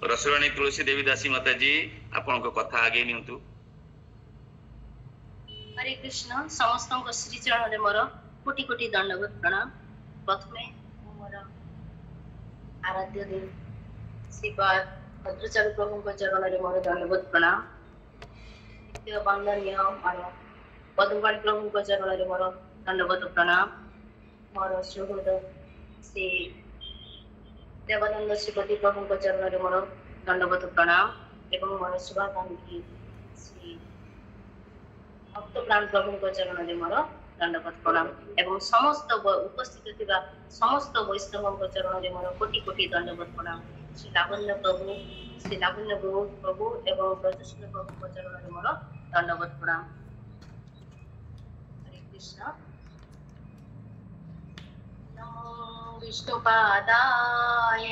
रसराणी तुलसी देवी दासी माता जी आपण को कथा आगे नियंतु। हरे कृष्ण समस्त श्री चरण रे मोर कोटि कोटि दंडवत प्रणाम। प्रथमे मोर आराध्य देव श्रीपाद भद्राचार्य प्रभु को चरण रे मोर दंडवत प्रणाम। नित्य वंदनीय मान पद्मपाणि प्रभु को चरण रे मोर दंडवत प्रणाम। मोर सुहृद श्री देवानंद श्रीपति प्रभु को चरण रे मोर दंडवत प्रणाम एवं मोर शुभाकांक्षी श्री भक्त प्राण प्रभु को चरण रे मोर दंडवत प्रणाम एवं समस्त उपस्थित थिबा समस्त वैष्णव को चरण रे मोर कोटि कोटि दंडवत प्रणाम। श्री लावण्य गुरु प्रभु एवं ब्रजशील प्रभु को चरण रे मोर दंडवत प्रणाम। हरे कृष्ण। नमो विष्णुपादाय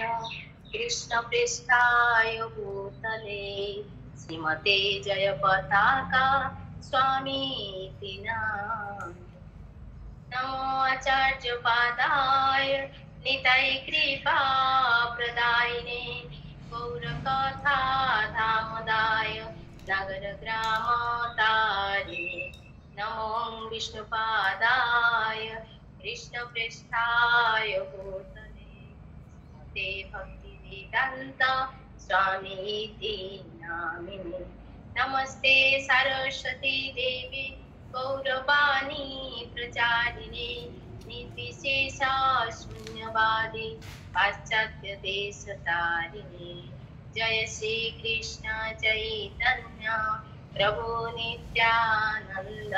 कृष्ण पृष्ठाय भूतले श्रीमते जय पताका स्वामी नाम। नमो आचार्य पादाय निताय कृपा प्रदायिने गौर कथा धामदाय नगर ग्राम तारे। नमो विष्णुपादाय कृष्ण पृष्ठाय भूतले ते भक्ति वेदांत स्वामी नामिने। नमस्ते सरस्वती देवी गौरवाणी प्रचारिणे निर्विशेष शून्यवादी पाश्चात्य देश तारिणे। जय श्री कृष्ण चैतन्य प्रभु नित्यानंद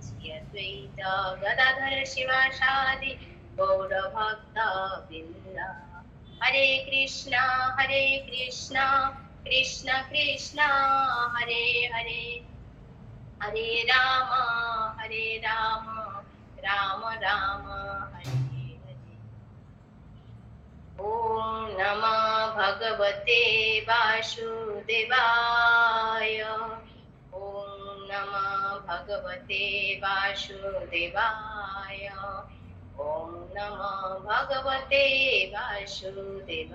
श्री अद्वैत गदाधर शिवासादि गौर भक्त वृंद। हरे कृष्ण कृष्ण कृष्ण हरे हरे हरे राम राम राम हरे हरे। ओम नमः भगवते वासुदेवाय ओम नमः भगवते वासुदेवाय ओम नमः भगवते वासुदेवाय।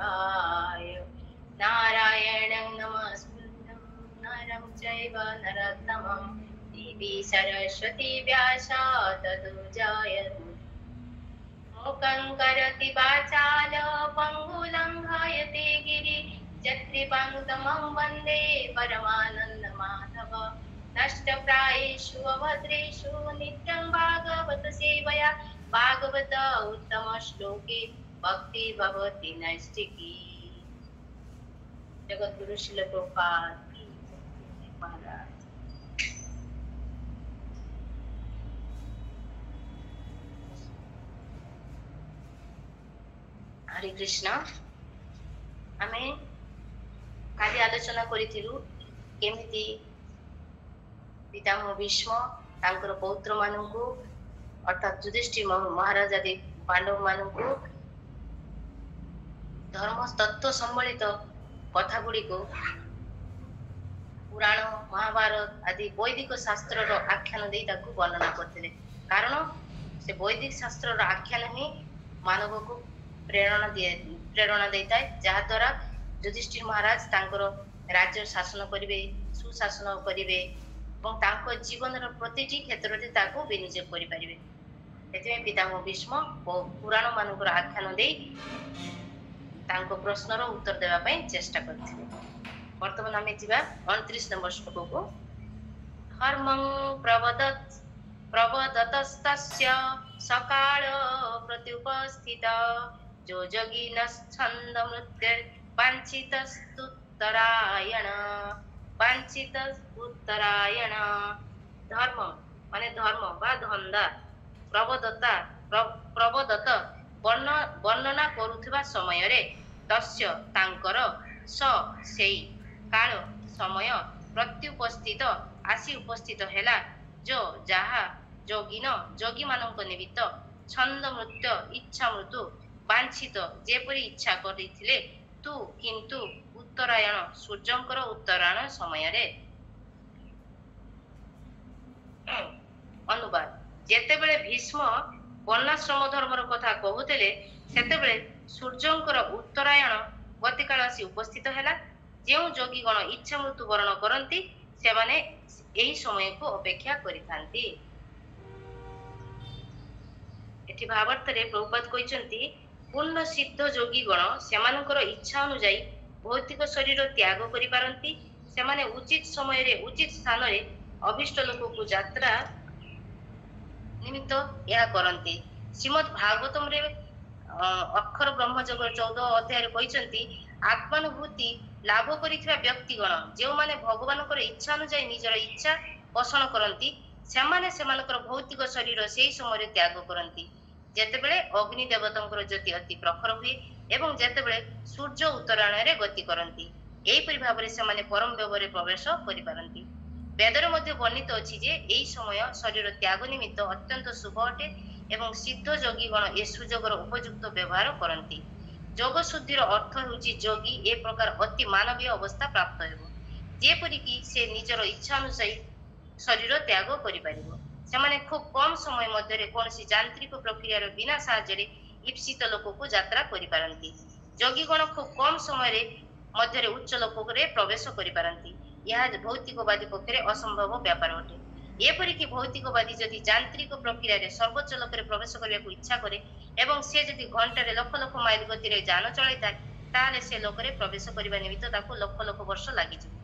नारायणं नमस्कृतं नरं चैव नरोत्तमं देवी सरस्वती व्यासा ततो जयमुदीरयेत्। मूकं करोति वाचाल पङ्गुलङ्घयते गिरि यत्कृपां वन्दे परमानन्दमाधव। नष्टप्रायेषु अभद्रेषु नित्यं भागवत सेवया भागवत उत्तम श्लोके भक्ति भवति नैष्टिकी। जगत गुरु श्रील प्रभुपाद की महाराज। हरे कृष्ण। आमे काली आलोचना करिथिलु केमिति पितामह भीष्म तांकर पौत्र मानकु अर्थात युधिष्ठिर महाराज आदि पांडव मानकु धर्म तत्व सम्बलित कथा गुड़ी को पुराण महाभारत आदि वैदिक शास्त्र रो आख्यान दे ताकु वर्णना करथिले। कारण से वैदिक शास्त्र रो आख्यान ही मानव को प्रेरणा देता है जहा द्वारा युधिष्ठिर महाराज तांकर राज्य शासन करिवे सुशासन करिवे और तांको जीवन रो प्रतिटी क्षेत्र रे ताकु विनियोग करि परिवे। एते पितामह भीष्म पुराण मानकर आख्यान दे तांको प्रश्न रो उत्तर देवा पई चेष्टा करथिले। वर्तमान आमे जिबा 29 नंबर श्लोक को। धर्मं प्रवदतस्तस्य सकाळ प्रत्युपस्थित जो जोगिनश्छन्द मृत्युर वाञ्छितस्तुत्तरायण। धर्म माने धर्म बा धंदा प्रवदत वर्णना करुथिबा समय रे तस्य तांकर सेई काल समय प्रत्युपस्थित आसी उपस्थित हेला जो जहा जोगी मानक निमित्त छंद मृत्यु इच्छा मृत्यु वांछित जेपरी इच्छा करिथिले तू किंतु उत्तरायण सूर्यंकर उत्तरायण समय रे। अनुवाद जेतेबेले भीष्म वर्णाश्रम धर्मर कथा कहूतिले सेतेबेले सूर्यंकर उत्तरायण ଗତିକାଳ ଆସି ଉପସ୍ଥିତ ହେଲା। ଯେଉଁ ଯୋଗୀଗଣ ଇଚ୍ଛା ମୃତ୍ୟୁ ବରଣ କରନ୍ତି ସେମାନେ ଏହି ସମୟକୁ ଅପେକ୍ଷା କରିଥାନ୍ତି। ଏଠି ଭାବାର୍ଥରେ ପ୍ରଭୁପାଦ କହିଛନ୍ତି ପୂର୍ଣ୍ଣ ସିଦ୍ଧ ଯୋଗୀଗଣ ସେମାନଙ୍କର ଇଚ୍ଛା ଅନୁଯାୟୀ ଭୌତିକ ଶରୀର ତ୍ୟାଗ କରିପାରନ୍ତି। ସେମାନେ ଉଚିତ ସମୟରେ ଉଚିତ ସ୍ଥାନରେ ଅଭିଷ୍ଟ ଲୋକକୁ ଯାତ୍ରା ନିମିତ୍ତ ଏହା କରନ୍ତି। ଶ୍ରୀମଦ୍ ଭାଗବତମରେ ଅକ୍ଷର ବ୍ରହ୍ମଯୋଗ 14 ଅଧ୍ୟାୟରେ କହିଛନ୍ତି ଆତ୍ମାନୁଭୂତି ଲାଭ କରିଥିବା ବ୍ୟକ୍ତିଗଣ ଯେଉଁମାନେ ଭଗବାନଙ୍କର ଇଚ୍ଛା ଅନୁଯାୟୀ ନିଜର ଇଚ୍ଛା ପୋଷଣ କରନ୍ତି ସେମାନେ ସେମାନଙ୍କର ଭୌତିକ ଶରୀର ସେହି ସମୟରେ ତ୍ୟାଗ କରନ୍ତି ଯେତେବେଳେ ଅଗ୍ନି ଦେବତାଙ୍କର ଜ୍ୟୋତି ଅତି ପ୍ରଖର ହୁଏ ଏବଂ ଯେତେବେଳେ ସୂର୍ଯ୍ୟ ଉତ୍ତରାୟଣରେ ଗତି କରନ୍ତି। ଏହିପରି ଭାବରେ ସେମାନେ ପରମ ବ୍ୟବହାରରେ ପ୍ରବେଶ କରିପାରନ୍ତି। ବେଦରେ ମଧ୍ୟ ବର୍ଣ୍ଣିତ ଅଛି ଯେ ଏହି ସମୟ ଶରୀର ତ୍ୟାଗ ନିମିତ୍ତ ଅତ୍ୟନ୍ତ ଶୁଭ ଅଟେ ଏବଂ ସିଦ୍ଧ ଯୋଗୀଗଣ ଏ ସୁଯୋଗର ଉପଯୁକ୍ତ ବ୍ୟବହାର କରନ୍ତି। ଯୋଗ ଶୁଦ୍ଧିର ଅର୍ଥ ହେଉଛି ଯୋଗୀ ଏ ପ୍ରକାର ଅତି ମାନବୀୟ ଅବସ୍ଥା ପ୍ରାପ୍ତ ହେବ ଯେପରିକି ସେ ନିଜର ଇଚ୍ଛା ଅନୁଯାୟୀ ଶରୀର ତ୍ୟାଗ କରିପାରିବ। ସେମାନେ ଖୁବ୍ କମ ସମୟ ମଧ୍ୟରେ କୌଣସି ଯାନ୍ତ୍ରିକ ପ୍ରକ୍ରିୟାର ବିନା ସାହାଯ୍ୟରେ ଇପ୍ସିତ ଲୋକକୁ ଯାତ୍ରା କରିପାରନ୍ତି। ଯୋଗୀଗଣ ଖୁବ୍ କମ ସମୟରେ ମଧ୍ୟରେ ଉଚ୍ଚ ଲୋକରେ ପ୍ରବେଶ କରିପାରନ୍ତି। ଏହା ଭୌତିକବାଦୀ ପକ୍ଷରେ ଅସମ୍ଭବ ବ୍ୟାପାର ଅଟେ। ଏପରିକି ଭୌତିକବାଦୀ ଯଦି ଯାନ୍ତ୍ରିକ ପ୍ରକ୍ରିୟାରେ ସର୍ବୋଚ୍ଚ ଲୋକରେ ପ୍ରବେଶ କରିବାକୁ ଇଚ୍ଛା କରେ ଏବଂ ସେ ଯଦି ଘଣ୍ଟାରେ ଲକ୍ଷ ଲକ୍ଷ ମାଇଲ ଗତିରେ ଯାନ ଚଳାଇଥାଏ ତାହେଲେ ସେ ଲୋକରେ ପ୍ରବେଶ କରିବା ନିମିତ୍ତ ତାକୁ ଲକ୍ଷ ଲକ୍ଷ ବର୍ଷ ଲାଗିଯିବ।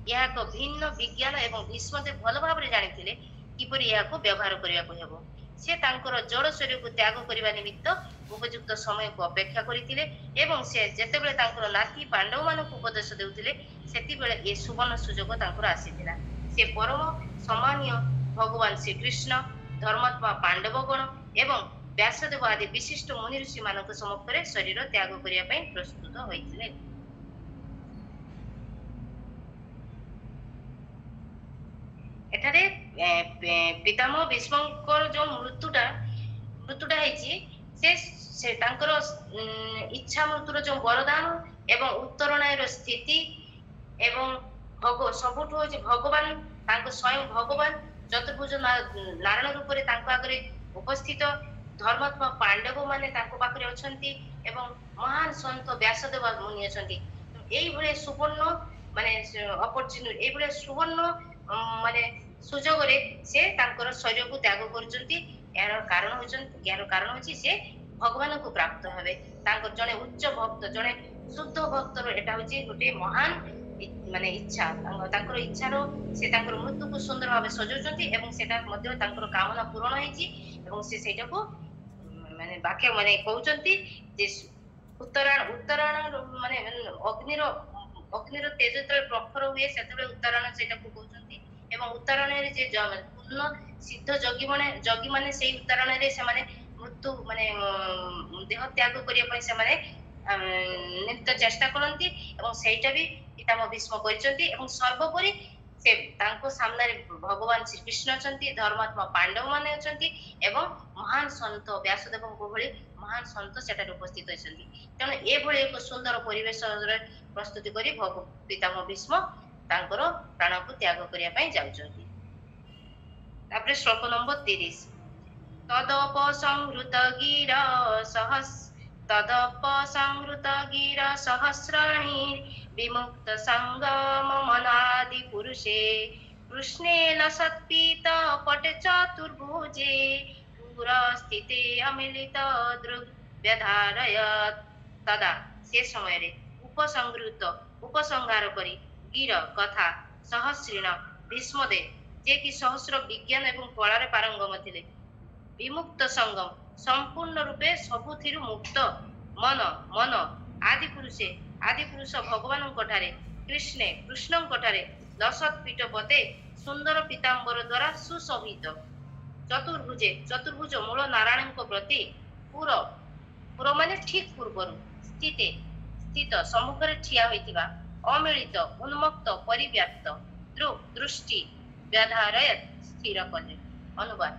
ଏହା ଏକ ଭିନ୍ନ ବିଜ୍ଞାନ ଏବଂ ଭୀଷ୍ମଦେବ ଭଲ ଭାବରେ ଜାଣିଥିଲେ କିପରି ଏହାକୁ ବ୍ୟବହାର କରିବାକୁ ହେବ। ସେ ତାଙ୍କର ଜଡ଼ ଶରୀରକୁ ତ୍ୟାଗ କରିବା ନିମିତ୍ତ ଉପଯୁକ୍ତ ସମୟକୁ ଅପେକ୍ଷା କରିଥିଲେ ଏବଂ ସେ ଯେତେବେଳେ ତାଙ୍କର ନାତି ପାଣ୍ଡବମାନଙ୍କୁ ଉପଦେଶ ଦେଉଥିଲେ ସେତେବେଳେ ଏ ସୁବର୍ଣ୍ଣ ସୁଯୋଗ ତାଙ୍କର ଆସିଥିଲା। ସେ ପରମ ସମ୍ମାନୀୟ ଭଗବାନ ଶ୍ରୀକୃଷ୍ଣ ଧର୍ମାତ୍ମା ପାଣ୍ଡବଗଣ ଏବଂ ବ୍ୟାସଦେବ ଆଦି ବିଶିଷ୍ଟ ମୁନି ଋଷି ମାନଙ୍କ ସମ୍ମୁଖରେ ଶରୀର ତ୍ୟାଗ କରିବା ପାଇଁ ପ୍ରସ୍ତୁତ ହୋଇଥିଲେ। ଏଠାରେ ପିତାମହ ଭୀଷ୍ମଙ୍କର ଯୋଉ ମୃତ୍ୟୁଟା ହେଇଛି ସେ ତାଙ୍କର ଇଚ୍ଛା ମୃତ୍ୟୁର ଯୋଉ ବରଦାନ ଏବଂ ଉତ୍ତରଣୟର ସ୍ଥିତି ଏବଂ ସବୁଠୁ ହଉଛି ଭଗବାନ ତାଙ୍କ ସ୍ୱୟଂ ଭଗବାନ ଚତୁର୍ଭୁଜ ନାରାୟଣ ରୂପରେ ତାଙ୍କ ଆଗରେ ଉପସ୍ଥିତ ଧର୍ମାତ୍ମା ପାଣ୍ଡବ ମାନେ ତାଙ୍କ ପାଖରେ ଅଛନ୍ତି ଏବଂ ମହାନ ସନ୍ଥ ବ୍ୟାସଦେବ ମୁନି ଅଛନ୍ତି। ଏଇଭଳିଆ ସୁବର୍ଣ୍ଣ ମାନେ ଅପରଚୁନିଟି ଏଇଭଳିଆ ସୁବର୍ଣ୍ଣ ମାନେ ସୁଯୋଗରେ ସେ ତାଙ୍କର ଶରୀରକୁ ତ୍ୟାଗ କରୁଛନ୍ତି। ଏହାର କାରଣ ହଉଛି ସେ ଭଗବାନଙ୍କୁ ପ୍ରାପ୍ତ ହେବେ। ତାଙ୍କର ଜଣେ ଉଚ୍ଚ ଭକ୍ତ ଜଣେ ଶୁଦ୍ଧ ଭକ୍ତର ଏଟା ହଉଛି ଗୋଟେ ମହାନ ମାନେ ଇଚ୍ଛା ତାଙ୍କର ଇଚ୍ଛାର ସେ ତାଙ୍କର ମୃତ୍ୟୁକୁ ସୁନ୍ଦର ଭାବେ ସଜାଉଛନ୍ତି ଏବଂ ସେଟା ମଧ୍ୟ ତାଙ୍କର କାମନା ପୂରଣ ହେଇଛି ଏବଂ ସେ ସେଇଟାକୁ ମାନେ ବାକ୍ୟ ମାନେ କହୁଛନ୍ତି ଯେ ଉତ୍ତରାୟଣ ମାନେ ଅଗ୍ନିର ତେଜ ଯେତେବେଳେ ପ୍ରଖର ହୁଏ ସେତେବେଳେ ଉତ୍ତରାୟଣ ସେଇଟାକୁ କହୁଛନ୍ତି ଏବଂ ଉତ୍ତରାୟଣରେ ଯେ ପୂର୍ଣ୍ଣ ସିଦ୍ଧ ଯୋଗୀ ମାନେ ସେଇ ଉତ୍ତରାୟଣରେ ସେମାନେ ମୃତ୍ୟୁ ମାନେ ଦେହ ତ୍ୟାଗ କରିବା ପାଇଁ ସେମାନେ ନିତ୍ୟ ଚେଷ୍ଟା କରନ୍ତି ଏବଂ ସେଇଟା ବି ପିତାମହ ଭୀଷ୍ମ କରିଛନ୍ତି ଏବଂ ସର୍ବୋପରି ସେ ତାଙ୍କ ସାମ୍ନାରେ ଭଗବାନ ଶ୍ରୀକୃଷ୍ଣ ଅଛନ୍ତି ଧର୍ମାତ୍ମା ପାଣ୍ଡବ ମାନେ ଅଛନ୍ତି ଏବଂ ମହାନ ସନ୍ଥ ବ୍ୟାସଦେବଙ୍କ ଭଳି ମହାନ ସନ୍ଥ ସେଠାରେ ଉପସ୍ଥିତ ଅଛନ୍ତି। ତେଣୁ ଏଭଳି ଏକ ସୁନ୍ଦର ପରିବେଶରେ ପ୍ରସ୍ତୁତି କରି ପିତାମହ ଭୀଷ୍ମ ତାଙ୍କର ପ୍ରାଣକୁ ତ୍ୟାଗ କରିବା ପାଇଁ ଯାଉଛନ୍ତି। ତାପରେ ଶ୍ଲୋକ ନମ୍ବର 30 ତଦପସଂହୃତ ଗିର ସହସ୍ରାଣୀ ବିମୁକ୍ତ ସଙ୍ଗମ ମନାଦି ପୁରୁଷେ କୃଷ୍ଣେ ଲସତ୍ପୀତ ପଟେ ଚତୁର୍ଭୁଜେ ପୁରସ୍ଥିତେ ଅମିଳିତ ଦୃଗ୍ବ୍ୟଧାରୟତ୍। ତଦା ସେ ସମୟରେ ଉପସଂହାର କରି ଗିର କଥା ସହସ୍ରୀଣ ଭୀଷ୍ମଦେବ ଯେ କି ସହସ୍ର ବିଜ୍ଞାନ ଏବଂ କଳାରେ ପାରଙ୍ଗମ ଥିଲେ ବିମୁକ୍ତ ସଙ୍ଗମ ସମ୍ପୂର୍ଣ୍ଣ ରୂପେ ସବୁଥିରୁ ମୁକ୍ତ ମନ ଆଦି ପୁରୁଷ ଭଗବାନଙ୍କ ଠାରେ କୃଷ୍ଣଙ୍କ ଠାରେ ଲସତ୍ପୀଠ ପତେ ସୁନ୍ଦର ପୀତାମ୍ବର ଦ୍ୱାରା ସୁଶୋଭିତ ଚତୁର୍ଭୁଜ ମୂଳ ନାରାୟଣଙ୍କ ପ୍ରତି ପୁର ମାନେ ଠିକ ପୂର୍ବରୁ ସ୍ଥିତ ସମ୍ମୁଖରେ ଠିଆ ହୋଇଥିବା ଅମିଳିତ ଉନ୍ମୁକ୍ତ ପରିବ୍ୟାପ୍ତ ଦୃଷ୍ଟି ବ୍ୟାଧାରୟତ୍ ସ୍ଥିର କଲେ। ଅନୁବାଦ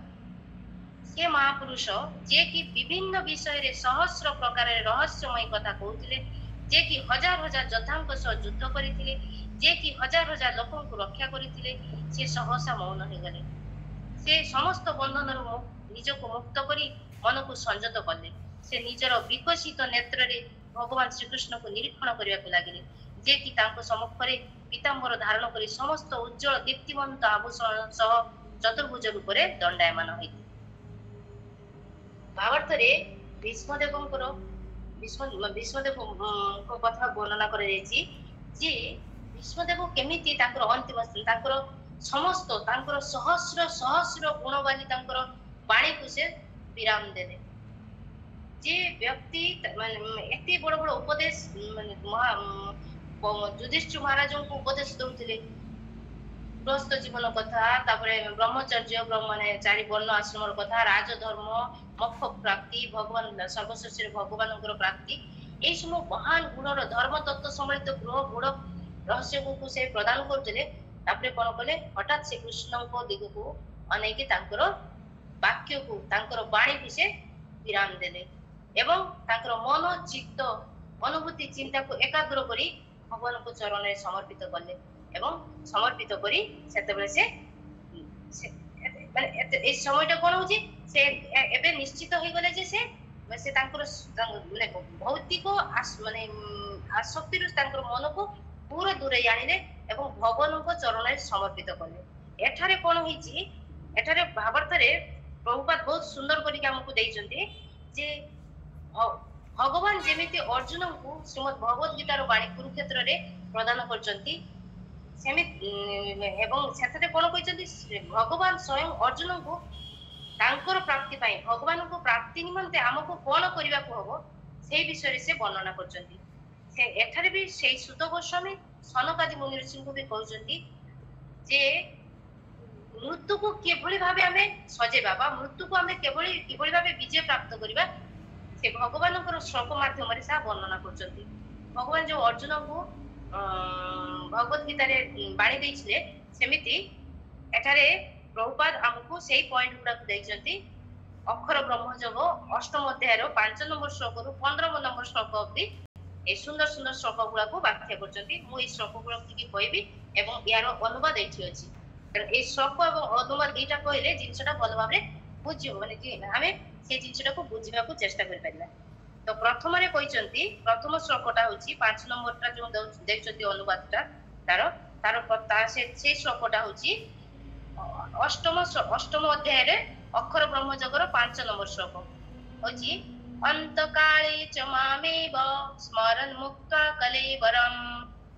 ସେ ମହାପୁରୁଷ ଯେ କି ବିଭିନ୍ନ ବିଷୟରେ ସହସ୍ର ପ୍ରକାରରେ ରହସ୍ୟମୟ କଥା କହୁଥିଲେ ଯେ କି ହଜାର ହଜାର ଯୋଦ୍ଧାଙ୍କ ସହ ଯୁଦ୍ଧ କରିଥିଲେ ଯେ କି ହଜାର ହଜାର ଲୋକଙ୍କୁ ରକ୍ଷା କରିଥିଲେ ସେ ସହସା ମୌନ ହୋଇଗଲେ। ସେ ସମସ୍ତ ବନ୍ଧନରୁ ନିଜକୁ ମୁକ୍ତ କରି ମନକୁ ସଂଯତ କଲେ। ସେ ନିଜର ବିକଶିତ ନେତ୍ରରେ भगवान श्रीकृष्ण को निरीक्षण करने को लगे जे कि सम्मुखें पीताम्बर धारण कर समस्त उज्जवल दीप्तिमंत आभूषण सह चतुर्भुज रूप से दंडायमान होते भावार्थ भीष्मदेव भीष्मदेव कथा वर्णना कर भीष्मदेव केमिति अंतिम समस्त सहस्र सहस्र गुण वाली वाणी को से विराम देले जे व्यक्ति एते बड़ बड़ उपदेश युधिष्ठिर महाराज को उपदेश दौले गृहस्थ जीवन कथा ब्रह्मचर्य माने चारि वर्ण आश्रम कथा राजधर्म मोक्ष प्राप्ति भगवान सर्वश्रेष्ठ भगवान प्राप्ति ये सब महान गुणर धर्म तत्व सम्मिलित गृह गुण रहस्य को से प्रदान करते कौन कले हठात से कृष्ण को दिग को अनेक वाक्य को वाणी को से विराम देले एवं मन चित्त अनुभूति चिंता को एकाग्र करी भगवान को चरण में समर्पित कले एवं समर्पित करी से ए समयटा कौन हो से एबे निश्चित हो गले जे से माने भौतिक माने आसक्ति मन को पूरा दूर आनिले एवं भगवान को चरण में समर्पित कले एठारे कौन होईची एठारे भावार्थ रे प्रभुपाद बहुत सुंदर करी हमको देइचंती जे भगवान जेमिति अर्जुन को श्रीमद् भगवत गीतार वाणी कुरुक्षेत्र रे प्रदान करचंती एवं सेथरे कोन कहचंती भगवान स्वयं अर्जुन को तांकर प्राप्ति पाई भगवान को प्राप्ति निमंते हमको कोन करिवा को हबो सेही विषय से वर्णना करचंती से एठारे भी सेही सुत गोस्वामी सनकादि मुनि ऋषि को भी कहचंती जे मृत्यु को केभली भाबे हमें सजेबा बा मृत्यु को हमें केभली भाबे विजय प्राप्त करिबा से भगवान श्लोक माध्यम से वर्णना करचंती भगवान जो अर्जुन को भगवत गीता रे बाणी देइछले सेमिति एठारे प्रभुपाद हमको सेही पॉइंट गुडा को देइछंती अक्षर ब्रह्मजोग अष्टम अध्याय रो 5 नंबर श्लोक रु 15 नंबर श्लोक अब्दी ए सुंदर सुंदर श्लोक गुडा को व्याख्या करचंती मु ए श्लोक गुडा की कहबी एवं यार अनुवाद एठी अछि कारण ए श्लोक एवं अनुवाद एटा कहले जिंसटा भल भाबरे बुझियो माने कि हमें से जिंसटा को बुझिबा को चेष्टा करि परिबा तो प्रथम रे कहिचंती प्रथम श्लोकटा होची 5 नंबरटा जो देखचंती अनुवादटा तार तार से श्लोकटा होची अष्टम अध्याय रे अक्षर ब्रह्मजगर 5 नंबर श्लोक होची अंतकाले च मामेव स्मरन् मुक्ता कलेवरम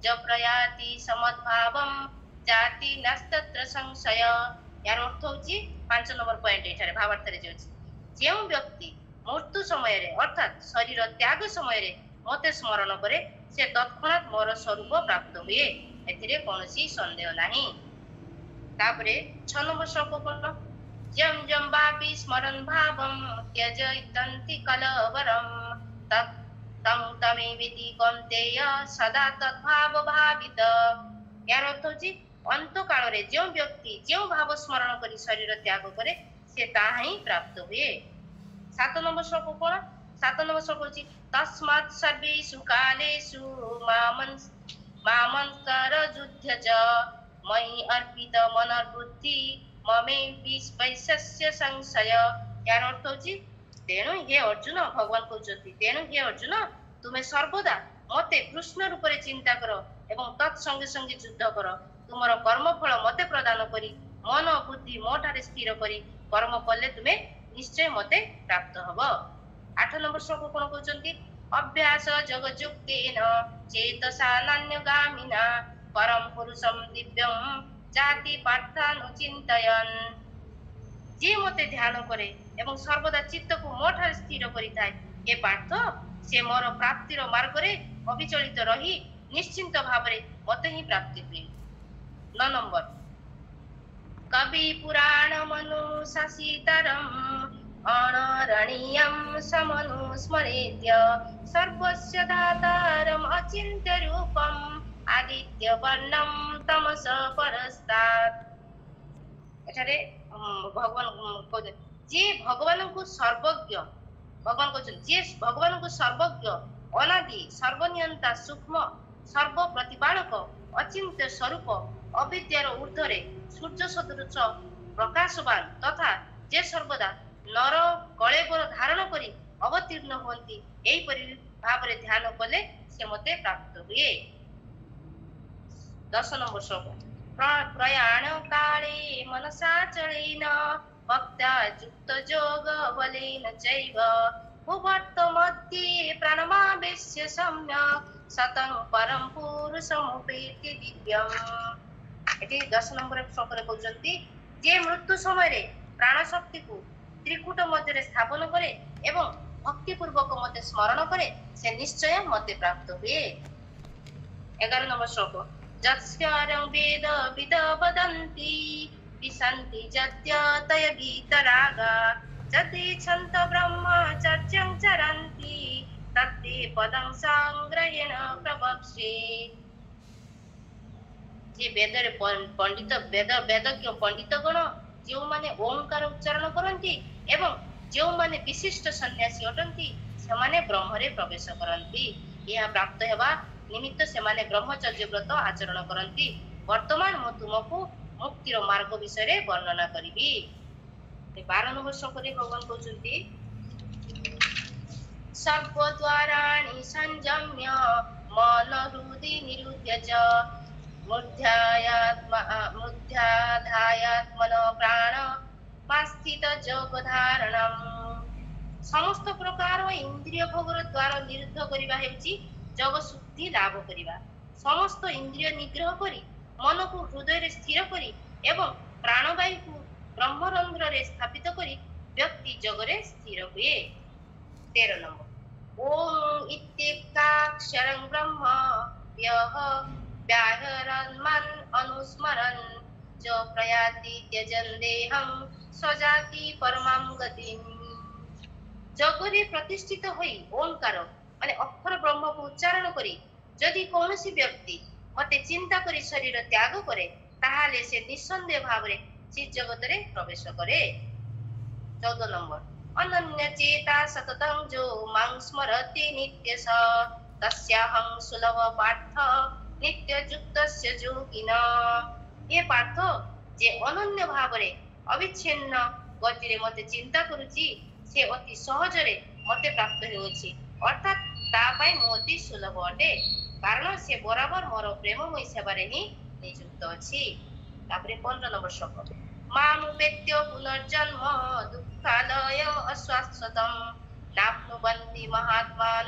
ज प्रयाति समद्भावम जाति नस्तत्र संशय यार अर्थ होची 5 नंबर पॉइंट एठारे भावार्थ रे जोची जे व्यक्ति मृत्यु समय रे अर्थात शरीर त्याग समय रे मते स्मरण करे से तत्क्षणात मोर स्वरूप प्राप्त हुए एथिरे कोनसी संदेह नाही तापरे 6 नंबर श्लोक पढो जम जम वापि स्मरन् भावम त्यजयन्ति कलवरम तम तमे विधि कौन्तेय सदा तद्भाव भावित यार अर्थ होची अंत काल रे जो व्यक्ति जो भाव स्मरण करी शरीर त्याग करे से ताहा ही प्राप्त हुए 7 नंबर श्लोक कोन 7 नंबर श्लोक होची तस्मात् सर्वेषु कालेषु मामंतर युद्ध च मयि अर्पित मनर्बुद्धि ममे विश्वस्य संशय यार अर्थ होची तेणु हे अर्जुन भगवान कहउछथि तेणु हे अर्जुन तुमे सर्वदा मते कृष्ण रूप रे चिंता करो एवं तत् संगे संगे युद्ध करो तुमर कर्म फल मते प्रदान करी मन बुद्धि मोठारे स्थिर करी कर्म कले तुमे निश्चय मते प्राप्त हबो 8 नंबर श्लोक कोन कहउछन्ती अभ्यास जगजुक्तेन चेतसा नान्यगामिना परम पुरुषम दिव्यम जाति पार्थानुचिन्तयन् जे मते ध्यान करे एवं सर्वदा चित्त को मोठारे स्थिर करिताय हे पार्थ से मोर प्राप्तिर मार्ग रे अविचलित रही निश्चिंत भावरे मते ही प्राप्ति हुए 9 नंबर कवि पुराण मनुशासितरम अणरणीयम समनुस्मरेत्य सर्वस्य दातारम अचिन्त्य रूपम आदित्य वर्णम तमस परस्तात् एठारे भगवान जे भगवान को सर्वज्ञ भगवान कहछन जे भगवान को सर्वज्ञ अनादि सर्वनियंता सूक्ष्म सर्व प्रतिपालक अचिन्त्य स्वरूप अविद्यार ऊर्ध्वरे सूर्य सदृश प्रकाशवान तथा जे सर्वदा नर कलेबर धारण करी अवतीर्ण होती एही परि ଭାବରେ ଧ୍ୟାନ କଲେ ସେ ମତେ ପ୍ରାପ୍ତ ହୁଏ। 10 ନମ୍ବର ଶ୍ଲୋକ। ପ୍ରୟାଣ କାଳେ ମନସା ଚଳେନ ଭକ୍ତା ଯୁକ୍ତ ଯୋଗ ବଲେନ ଚୈବ ଭୁବର୍ତ୍ତ ମଧ୍ୟେ ପ୍ରାଣମାବେଶ୍ୟ ସମ୍ୟକ୍ ସତଂ ପରଂ ପୁରୁଷମୁପେତି ଦିବ୍ୟମ୍। ଏଠି 10 ନମ୍ବର ଶ୍ଲୋକରେ କହୁଛନ୍ତି ଯେ ମୃତ୍ୟୁ ସମୟରେ ପ୍ରାଣ ଶକ୍ତିକୁ ତ୍ରିକୁଟ ମଧ୍ୟରେ ସ୍ଥାପନ କରେ ଏବଂ ଭକ୍ତି ପୂର୍ବକ ମତେ ସ୍ମରଣ କରେ ସେ ନିଶ୍ଚୟ ମତେ ପ୍ରାପ୍ତ ହୁଏ। 11 ନମ୍ବର ଶ୍ଲୋକ। ଯସ୍ୟାରଂ ବେଦ ବିଦ ବଦନ୍ତି ବିଶାନ୍ତି ଯଦ୍ୟତୟ ବିତରାଗା ଯଦିଚ୍ଛନ୍ତ ବ୍ରହ୍ମଚର୍ଯ୍ୟଂ ଚରନ୍ତି ତତ୍ତେ ପଦଂ ସଂଗ୍ରହେଣ ପ୍ରବକ୍ଷ୍ୟେ। ଯେ ବେଦରେ ପଣ୍ଡିତ ବେଦଜ୍ଞ ପଣ୍ଡିତ ଗଣ ଯେଉଁମାନେ ଓଁକାର ଉଚ୍ଚାରଣ କରନ୍ତି ଏବଂ ଯେଉଁମାନେ ବିଶିଷ୍ଟ ସନ୍ନ୍ୟାସୀ ଅଟନ୍ତି ସେମାନେ ବ୍ରହ୍ମରେ ପ୍ରବେଶ କରନ୍ତି। ଏହା ପ୍ରାପ୍ତ ହେବା ନିମିତ୍ତ ସେମାନେ ବ୍ରହ୍ମଚର୍ଯ୍ୟ ବ୍ରତ ଆଚରଣ କରନ୍ତି। ବର୍ତ୍ତମାନ ମୁଁ ତୁମକୁ ମୁକ୍ତିର ମାର୍ଗ ବିଷୟରେ ବର୍ଣ୍ଣନା କରିବି। 12 ନମ୍ବର ଶ୍ଲୋକରେ ଭଗବାନ କହୁଛନ୍ତି ସର୍ବଦ୍ୱାରାଣି ସଂଯମ୍ୟ ମନ ହୃଦି ନିରୁଦ୍ୟ ଚ ମୂର୍ଧ୍ୟାଧାୟାତ୍ମନ ପ୍ରାଣ ମାସ୍ଥିତ ଯୋଗ ଧାରଣମ୍। ସମସ୍ତ ପ୍ରକାର ଇନ୍ଦ୍ରିୟ ଭୋଗର ଦ୍ୱାର ନିରୁଦ୍ଧ କରିବା ହେଉଛି ଯୋଗ ଶୁଦ୍ଧି ଲାଭ କରିବା। ସମସ୍ତ ଇନ୍ଦ୍ରିୟ ନିଗ୍ରହ କରି ମନକୁ ହୃଦୟରେ ସ୍ଥିର କରି ଏବଂ ପ୍ରାଣବାୟୁକୁ ବ୍ରହ୍ମରନ୍ଧ୍ରରେ ସ୍ଥାପିତ କରି ବ୍ୟକ୍ତି ଯୋଗରେ ସ୍ଥିର ହୁଏ। 13 ନମ୍ବର। ଓಂ ଇତ୍ୟେକାକ୍ଷରଂ ବ୍ରହ୍ମ ୟଃ ବ୍ୟାହରନ୍ମନ୍ ଅନୁସ୍ମରନ୍ ଚ ପ୍ରୟାତି ତ୍ୟଜନ୍ ଦେହଂ ସ୍ୱଜାତି ପରମାଂ ଗତିମ୍। ଯୋଗରେ ପ୍ରତିଷ୍ଠିତ ହୋଇ ଓଁକାର ମାନେ ଅକ୍ଷର ବ୍ରହ୍ମକୁ ଉଚ୍ଚାରଣ କରି ଯଦି କୌଣସି ବ୍ୟକ୍ତି ମତେ ଚିନ୍ତା କରି ଶରୀର ତ୍ୟାଗ କରେ ତାହେଲେ ସେ ନିଃସନ୍ଦେହ ଭାବରେ ଚିଜଗତରେ ପ୍ରବେଶ କରେ। 14 ନମ୍ବର। ଅନନ୍ୟ ଚେତା ସତତଂ ଯୋ ମାଂ ସ୍ମରତି ନିତ୍ୟସ ତସ୍ୟାହଂ ସୁଲଭ ପାର୍ଥ ନିତ୍ୟ ଯୁକ୍ତସ୍ୟ ଯୋଗିନ। ଏ ପାର୍ଥ ଯେ ଅନନ୍ୟ ଭାବରେ ଅବିଚ୍ଛିନ୍ନ ଗତିରେ ମତେ ଚିନ୍ତା କରୁଛି ସେ ଅତି ସହଜରେ ମତେ ପ୍ରାପ୍ତ ହେଉଛି ଅର୍ଥାତ୍ ତା ପାଇଁ ମୁଁ ଅତି ସୁଲଭ ଅଟେ କାରଣ ସେ ବରାବର ମୋର ପ୍ରେମମୟୀ ସେବାରେ ହିଁ ନିଯୁକ୍ତ ଅଛି। ତାପରେ 15 ନମ୍ବର ଶ୍ଲୋକ। ମାମୁପେତ୍ୟ ପୁନର୍ଜନ୍ମ ଦୁଃଖାଲୟ ଅଶାଶ୍ୱତଂ ନାପ୍ନୁବନ୍ତି ମହାତ୍ମାନ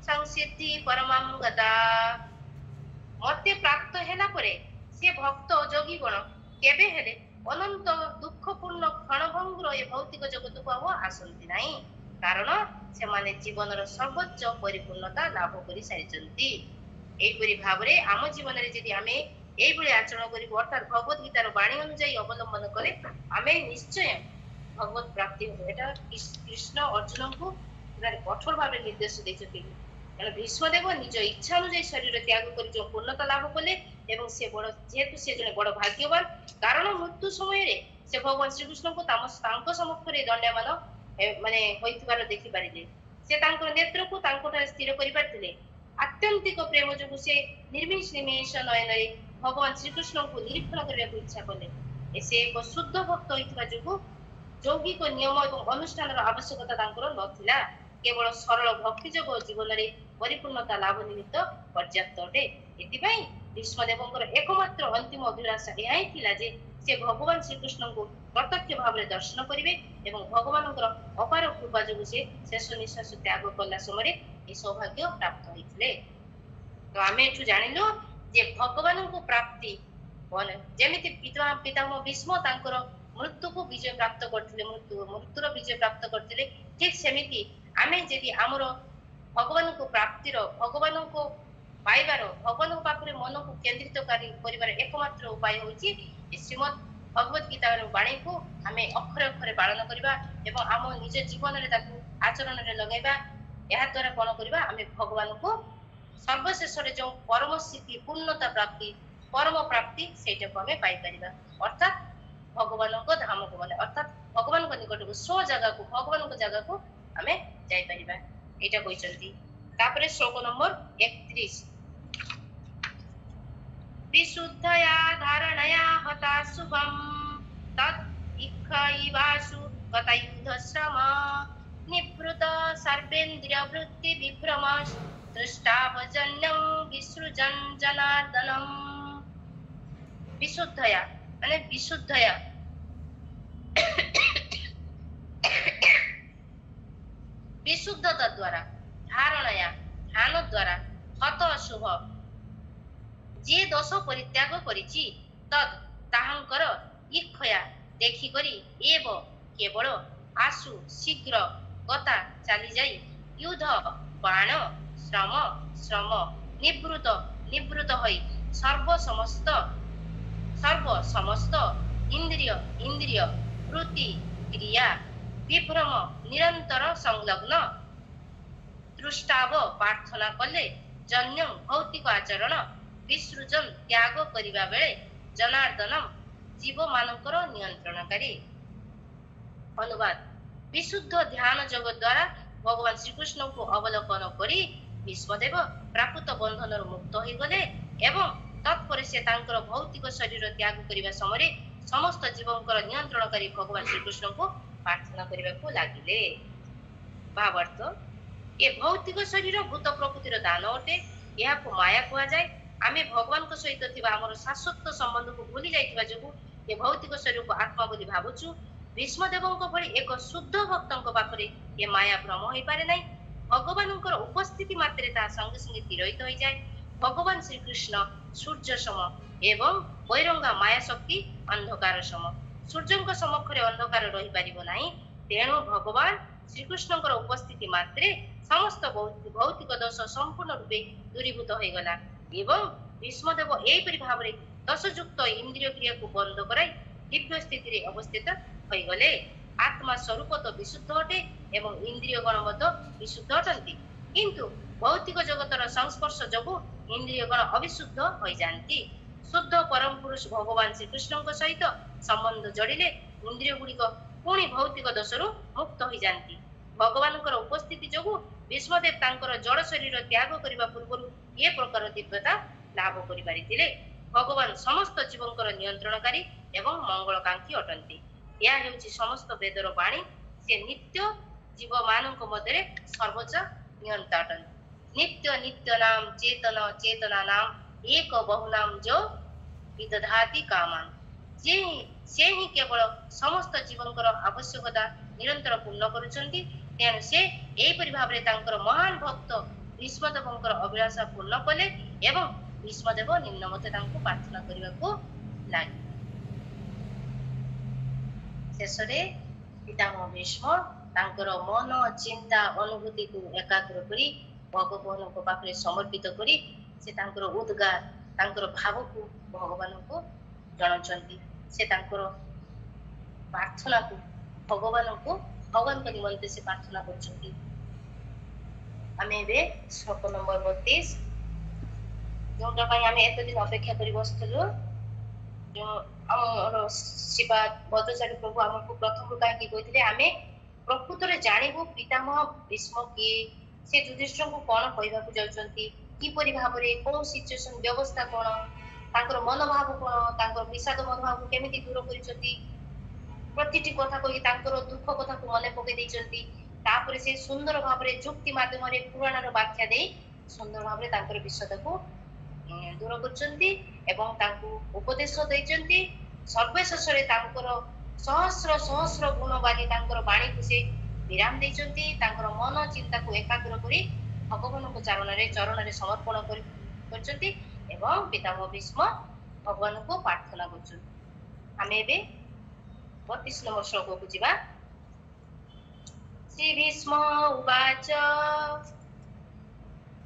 ସଂସିଦ୍ଧି ପରମାଂ ଗତା। ମତେ ପ୍ରାପ୍ତ ହେଲା ପରେ ସେ ଭକ୍ତ ଯୋଗୀଗଣ କେବେ ହେଲେ ଅନନ୍ତ ଦୁଃଖପୂର୍ଣ୍ଣ କ୍ଷଣଭଙ୍ଗୁର ଏ ଭୌତିକ ଜଗତକୁ ଆଉ ଆସନ୍ତି ନାହିଁ କାରଣ ସେମାନେ ଜୀବନର ସର୍ବୋଚ୍ଚ ପରିପୂର୍ଣ୍ଣତା ଲାଭ କରି ସାରିଛନ୍ତି। ଏହିପରି ଭାବରେ ଆମ ଜୀବନରେ ଯଦି ଆମେ ଏଇଭଳି ଆଚରଣ କରିବୁ ଅର୍ଥାତ୍ ଭଗବତ ଗୀତାର ବାଣୀ ଅନୁଯାୟୀ ଅବଲମ୍ବନ କଲେ ଆମେ ନିଶ୍ଚୟ ଭଗବତ ପ୍ରାପ୍ତି ହବ। ଏଟା କୃଷ୍ଣ ଅର୍ଜୁନଙ୍କୁ କଠୋର ଭାବରେ ନିର୍ଦ୍ଦେଶ ଦେଇଛନ୍ତି କାରଣ ଭୀଷ୍ମଦେବ ନିଜ ଇଚ୍ଛା ଅନୁଯାୟୀ ଶରୀର ତ୍ୟାଗ କରି ଯେଉଁ ପୂର୍ଣ୍ଣତା ଲାଭ କଲେ ଏବଂ ସେ ଯେହେତୁ ସେ ଜଣେ ବଡ ଭାଗ୍ୟବାନ କାରଣ ମୃତ୍ୟୁ ସମୟରେ ସେ ଭଗବାନ ଶ୍ରୀକୃଷ୍ଣଙ୍କୁ ତାଙ୍କ ସମକ୍ଷରେ ଦଣ୍ଡାୟମାନ ମାନେ ହୋଇଥିବାର ଦେଖିପାରିଲେ। ସେ ତାଙ୍କର ନେତ୍ରକୁ ତାଙ୍କଠାରେ ସ୍ଥିର କରିପାରିଥିଲେ। ଆତ୍ୟନ୍ତିକ ପ୍ରେମ ଯୋଗୁଁ ସେ ନିର୍ମିଷ ନୟନରେ ଭଗବାନ ଶ୍ରୀକୃଷ୍ଣଙ୍କୁ ନିରୀକ୍ଷଣ କରିବାକୁ ଇଚ୍ଛା କଲେ। ସେ ଏକ ଶୁଦ୍ଧ ଭକ୍ତ ହୋଇଥିବା ଯୋଗୁଁ ଯୌଗିକ ନିୟମ ଏବଂ ଅନୁଷ୍ଠାନର ଆବଶ୍ୟକତା ତାଙ୍କର ନଥିଲା। କେବଳ ସରଳ ଭକ୍ତି ଯୋଗ ଜୀବନରେ ପରିପୂର୍ଣ୍ଣତା ଲାଭ ନିମିତ୍ତ ପର୍ଯ୍ୟାପ୍ତ ଅଟେ। ଏଥିପାଇଁ ଭୀଷ୍ମଦେବଙ୍କର ଏକମାତ୍ର ଅନ୍ତିମ ଅଭିଳାଷା ଏହା ହିଁ ଥିଲା ଯେ ସେ ଭଗବାନ ଶ୍ରୀକୃଷ୍ଣଙ୍କୁ ପ୍ରତ୍ୟକ୍ଷ ଭାବରେ ଦର୍ଶନ କରିବେ ଏବଂ ଭଗବାନଙ୍କର ଅପାର କୃପା ଯୋଗୁଁ ସେ ଶେଷ ନିଶ୍ୱାସ ତ୍ୟାଗ କଲା ସମୟରେ ଏ ସୌଭାଗ୍ୟ ପ୍ରାପ୍ତ ହୋଇଥିଲେ। ତ ଆମେ ଏଠୁ ଜାଣିଲୁ ଯେ ଭଗବାନଙ୍କ ପ୍ରାପ୍ତି ଯେମିତି ପିତାମହ ଭୀଷ୍ମ ତାଙ୍କର ମୃତ୍ୟୁକୁ ବିଜୟ ପ୍ରାପ୍ତ କରିଥିଲେ ମୃତ୍ୟୁର ବିଜୟ ପ୍ରାପ୍ତ କରିଥିଲେ ଠିକ ସେମିତି ଆମେ ଯଦି ଆମର ଭଗବାନଙ୍କୁ ପ୍ରାପ୍ତିର ଭଗବାନଙ୍କୁ ପାଇବାର ଭଗବାନଙ୍କ ପାଖରେ ମନକୁ କେନ୍ଦ୍ରିତ କରିବାର ଏକମାତ୍ର ଉପାୟ ହେଉଛି ଶ୍ରୀମଦ୍ ଭଗବତ ଗୀତାର ବାଣୀକୁ ଆମେ ଅକ୍ଷରେ ଅକ୍ଷରେ ପାଳନ କରିବା ଏବଂ ଆମ ନିଜ ଜୀବନରେ ତାକୁ ଆଚରଣରେ ଲଗାଇବା। ଏହା ଦ୍ୱାରା କଣ କରିବା ଆମେ ଭଗବାନଙ୍କୁ ସର୍ବଶେଷରେ ଯେଉଁ ପରମ ସ୍ଥିତି ପୂର୍ଣ୍ଣତା ପ୍ରାପ୍ତି ପରମ ପ୍ରାପ୍ତି ସେଇଟାକୁ ଆମେ ପାଇପାରିବା ଅର୍ଥାତ୍ ଭଗବାନଙ୍କ ଧାମକୁ ଗଲେ ଅର୍ଥାତ୍ ଭଗବାନଙ୍କ ନିକଟକୁ ସ୍ୱ ଜାଗାକୁ ଭଗବାନଙ୍କ ଜାଗାକୁ ଆମେ ଯାଇପାରିବା ଏଇଟା କହିଛନ୍ତି। ତାପରେ ଶ୍ଲୋକ ନମ୍ବର 31। ବିଶୁଦ୍ଧୟା ଧାରଣୟା ହତା ଶୁଭମ୍ ତତ୍ ଇକ୍ଷଇବାସୁ ଗତୟୁଧ ଶ୍ରମ निवृत सर्वेन्द्रिय वृत्ति विभ्रम दृष्टावजन्यं विसृजन जनार्दनम। विशुद्धया माने विशुद्धया विशुद्धता द्वारा धारणया ध्यान द्वारा हत शुभ जे दोष परित्याग करिछि तद ताहांकर इच्छया देखि करी एव केवल आसु शीघ्र गता चली जाई युद्ध बाण श्रम श्रम निवृत निवृत होई सर्व समस्त इंद्रिय इंद्रिय वृत्ति क्रिया विभ्रम निरंतर संलग्न दृष्टाव प्रार्थना कले जन्यं भौतिक आचरण विसृजन त्याग करिबा बेले जनार्दनम जीव मानकर नियंत्रणकारी। अनुवाद विशुद्ध ध्यान जगत द्वारा भगवान श्रीकृष्ण को अवलोकन करी भीष्मदेव प्राकृत बंधन मुक्त हो गले एवं तत्पर से तांकर भौतिक शरीर त्याग करिबा समय समस्त जीवंकर नियंत्रणकारी भगवान श्रीकृष्ण को प्रार्थना करिबा को लागिले। भावार्थ ये भौतिक शरीर भूत प्रकृतिर दान अटे यह माया कह जाए। आमे भगवान को सहित थिबा हमर शाश्वत संबंध को भूली जाइथिबा जोगु ये भौतिक शरीर को आत्मा बोली भाबुछु। भीष्मदेवଙ୍କ भଳି ଏକ शुद्ध भक्तଙ୍କ ପାଖରେ ये माया भ्रम होई पारे नाही। भगवानଙ୍କର उपस्थिति मात्रे ता संगे संगे तिरोहित होई जाए। भगवान श्री कृष्ण सूर्य सम एवं बैरंगा माया शक्ति अंधकार सम। सूर्यଙ୍କ समक्षरे अंधकार रहि परिबो नाही तेणु भगवान श्रीकृष्णଙ୍କର उपस्थिति मात्रे समस्त भौतिक दोष संपूर्ण रूपे दूरीभूत होई गला एवं भीष्मदेव एपरि भावरे दशयुक्त इंद्रिय क्रिया को बंद कराई दिव्य स्थिति रे अवस्थित होई गले। आत्मा स्वरूप तो विशुद्ध अटे एवं इंद्रिय गण मत विशुद्ध अटंती किंतु भौतिक जगतर संस्पर्श जोगु इंद्रिय गण अविशुद्ध होई जानती। शुद्ध परम पुरुष भगवान श्रीकृष्ण सहित संबंध जोड़िले इंद्रिय गुड़िक पुणी भौतिक दोषरु मुक्त होई जानती। भगवानकर उपस्थिति जोगु भीष्मदेव तांकर जड़ शरीर त्याग करिबा पूर्वरु ये प्रकार दिव्यता लाभ करि पारिथिले। भगवान समस्त जीवंकर नियंत्रणकारी एवं मंगलकांक्षी अटंती। यह हेउची समस्त वेदर वाणी से नित्य जीव मानक मध्यरे सर्वोच्च नियंता अटंती। नित्य नित्य नाम चेतन चेतना नाम एक बहुनाम जो विदधाति कामान जे से ही केवल समस्त जीवंकर आवश्यकता निरंतर पूर्ण करुचंती। तेणु से एपरि भावरे तांकर महान भक्त भीष्मदेवंकर अभिलाषा पूर्ण कले एवं भीष्मदेव निम्नमते तांको प्रार्थना करिबाको लागि। शेषरे पितामह भीष्म तांकर मन चिंता अनुभूति को एकाग्र करी भगवान को पाखरे समर्पित करी से तांकर उद्गार तांकर भाव को भगवान को जणाउचंती। से तांकर प्रार्थना को भगवान के निमंते से प्रार्थना करचंती। आमे बे श्लोक नंबर 32 जोटा पई आमे एत दिन अपेक्षा करि बसथलो जो हमर शिवाद बदचारी प्रभु हमको प्रथम काहे कहिथिले आमे प्रकृत रे जानिबो पितामह भीष्म की से युधिष्ठिर को कोन कहबा को जाउचंती की परि भाबरे कोन सिचुएशन व्यवस्था कोन तांकर मनोभाव कोन तांकर विषाद मनोभाव को केमिति दूर करिसंती प्रतिटी कथा कहि तांकर दुख कथा को मने पके दैचंती। तापरे से सुंदर भाबरे जुक्ति माध्यम रे पुराणर व्याख्या देई सुंदर भाबरे तांकर विषाद को दूर करचंती एवं तांको उपदेश दैचंती। सर्वशेषरे तांकर सहस्र सहस्र गुण वाली तांकर वाणी को से विराम दैचंती। तांकर मन चिंता को एकाग्र करी भगवान को चरण रे समर्पण करचंती एवं पितामह भीष्म भगवान को प्रार्थना करचंती। आमे बे 32 नंबर श्लोक को जिबा। श्री भीष्म उवाच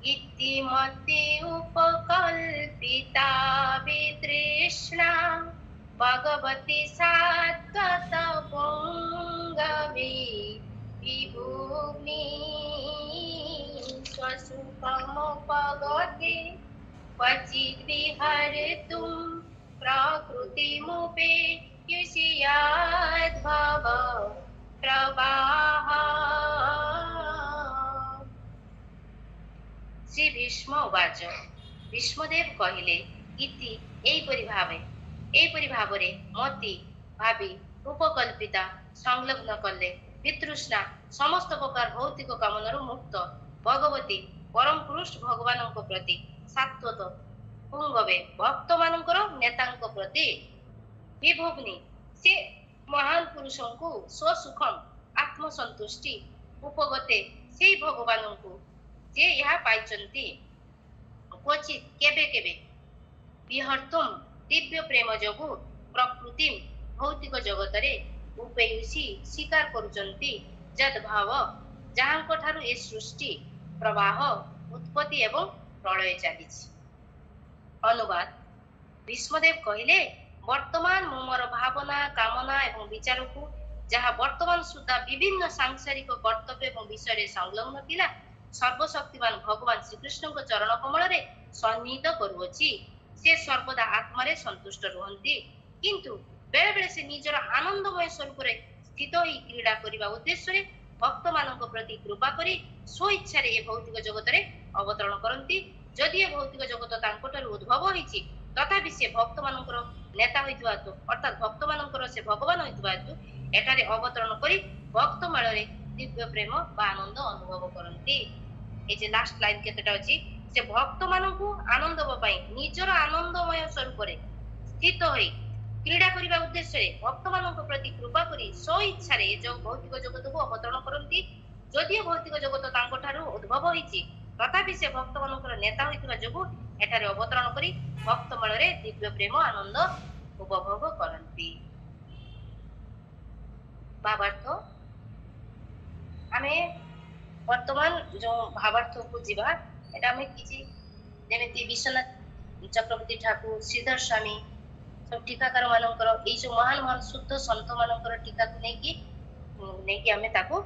इति मति उपकल्पिता वितृष्णा भगवती सात्वत पुंगवी विभुनि स्वसुखमुपगते क्वचिद् विहर्तुं प्रकृतिमुपेयुष्याद्भव प्रवाह। श्री भीष्म उवाच भीष्मदेव कहिले इति एपरि भावरे मति भावी उपकल्पिता संलग्न कले वितृष्णा समस्त प्रकार भौतिक कामनारू मुक्त भगवती परम पुरुष भगवानଙ୍କ प्रति सात्वत पुंगवे भक्त मानकर नेताଙ୍କ प्रति विभोग्नि से महान पुरुषଙ୍କୁ स्वसुखम आत्मसंतुष्टि उपगते सेई भगवानଙ୍କୁ जे ଏହା ପାଇଛନ୍ତି क्वचित केबे केबे विहर्तुम दिव्य प्रेम जोगु प्रकृति भौतिक जगतरे उपेयुषी स्वीकार करुचंती जद भाव जहांक ठारू ए सृष्टि प्रवाह उत्पत्ति एवं प्रलय चलीछि। अनुवाद भीष्मदेव कहिले वर्तमान मु मोर भावना कामना एवं विचार को जहाँ वर्तमान सुधा विभिन्न सांसारिक कर्तव्य एवं विषय संलग्न थिला सर्वशक्तिमान भगवान श्रीकृष्ण को चरण कमल रे सन्निहित करुअछि। से सर्वदा आत्मा रे संतुष्ट रुहंती किंतु बेले बेले से निजर आनंदमय स्वरूप रे स्थित होई क्रीड़ा करिबा उद्देश्य रे भक्त मानक प्रति कृपा करी स्व इच्छा रे ए भौतिक जगत रे अवतरण करंती। जदि ए भौतिक जगत तांकोटर उद्भव होईछि तथापि से भक्त मानकर नेता होइतबा अर्थात भक्त मानकर से भगवान होइतबा एटारे अवतरण करी भक्त मेल रे दिव्य प्रेम बा आनंद अनुभव करंती। ए जे लास्ट लाइन केतेटा अछि से भक्त मानकु आनंद पई निजर आनंदमय स्वरूप रे स्थित होई क्रीड़ा करिबा उद्देश्य रे भक्त मानक प्रति कृपा करी स्व इच्छा रे जो भौतिक जगत को अवतरण करंती। जदि भौतिक जगत तांको ठारू उद्भव होईछि तथापि से भक्त मानकर नेता होइतबा जोगु एठारे अवतरण करी भक्त मेल रे दिव्य प्रेम आनंद उपभोग करंती। भावार्थ आमे वर्तमान जो भावार्थ को जीवा एटा हमें किछि जेमिति विश्वनाथ चक्रवर्ती ठाकुर श्रीधर स्वामी सब टीकाकार मानकर ए जो महान महान शुद्ध संत मानकर टीका को नेकी हमें ताको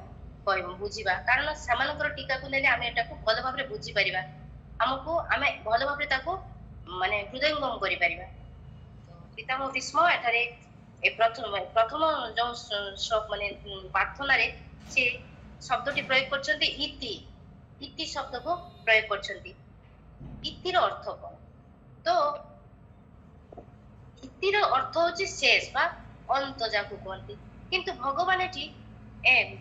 कहबो बुझीबा कारण सामानकर टीका को नेले हमें एटा को भल भाबरे बुझी परिबा हमको हमें भल भाबरे ताको माने हृदयंगम करि परिबा। पितामह भीष्म एठारे ए प्रथम जो श्लोक माने प्रार्थना रे से शब्दटी प्रयोग करछन्ती इति इति शब्द को प्रयोग करछन्ती। इतिर अर्थ कोन तो इतिर अर्थ होछि शेष बा अंत जाकु कहन्ती किंतु भगवान एठी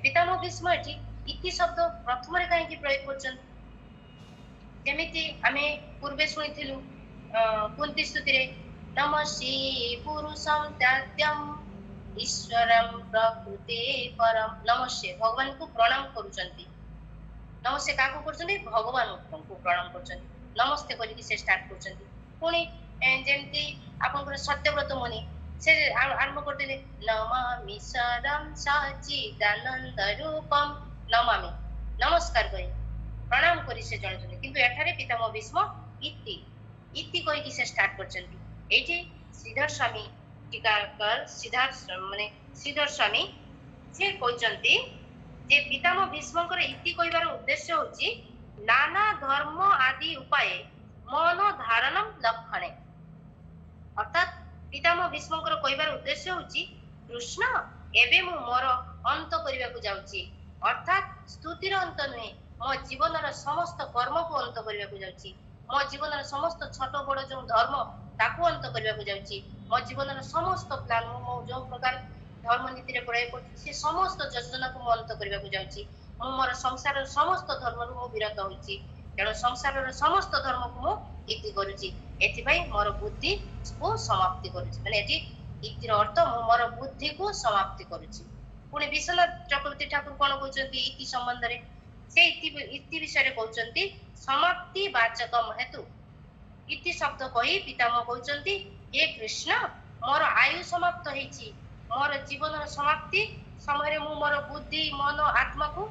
पितामह भीष्म एठी इति शब्द प्रथम रे काहे कि प्रयोग करछन्ती जेमिति आमे पूर्वे सुनिथिलु कुंती स्तुति रे नमस्ते पुरुषं त्यात्यं ईश्वरं प्रकृते परम नमस्ते भगवान को प्रणाम करूचंती। नमस्ते काको करचंती भगवान को प्रणाम करचंती नमस्ते करिकि से स्टार्ट करचंती। पुणी जेमती आपनकर सत्यव्रत मुनि से आरंभ करदेले नमामि शरणं सच्चिदानंद रूपम नमामि नमस्कार करी प्रणाम करी से जणचंती किंतु एठारे पितामह भीष्म इति इति कहिकि से स्टार्ट करचंती। एठी श्रीधर स्वामी टीकाकार श्रीधर स्वामी से कहते जे पितामह भीष्मकर इति कहबार उद्देश्य होची नाना धर्म आदि उपाय मन धारणम लक्षणे अर्थात पितामह भीष्मकर कहबार उद्देश्य होची कृष्ण एबे मु मोर अंत करबा को जाउची अर्थात स्तुतिर अंत नुहे मो जीवनर समस्त कर्म को अंत करबा को जाउची मो जीवनर समस्त छोट बड़ जो धर्म ताकू अंत करबा को जाउची मो जीवनर समस्त प्लान मो जो प्रकार धर्म नीति रे प्रयोग करछि से समस्त योजना को अंत करबा को जाउची मो मोर संसार समस्त धर्म रु मो विरत होइछि तेणु संसार रे समस्त धर्म को मो इति करूछि एथि पई मोर बुद्धि को समाप्ति करूछि माने एथि इतिर अर्थ मो मोर बुद्धि को समाप्ति करूछि। पुणी विश्वनाथ चक्रवर्ती ठाकुर कोन कहउछन्ती इति संबंध रे से इति विषय रे कहउछन्ती समाप्ति वाचकम हेतु इति शब्द कही पितामह कहउछन्ती हे कृष्ण मोर आयु समाप्त हेछि मोर जीवन समाप्ति समय मु मोर बुद्धि मन आत्मा को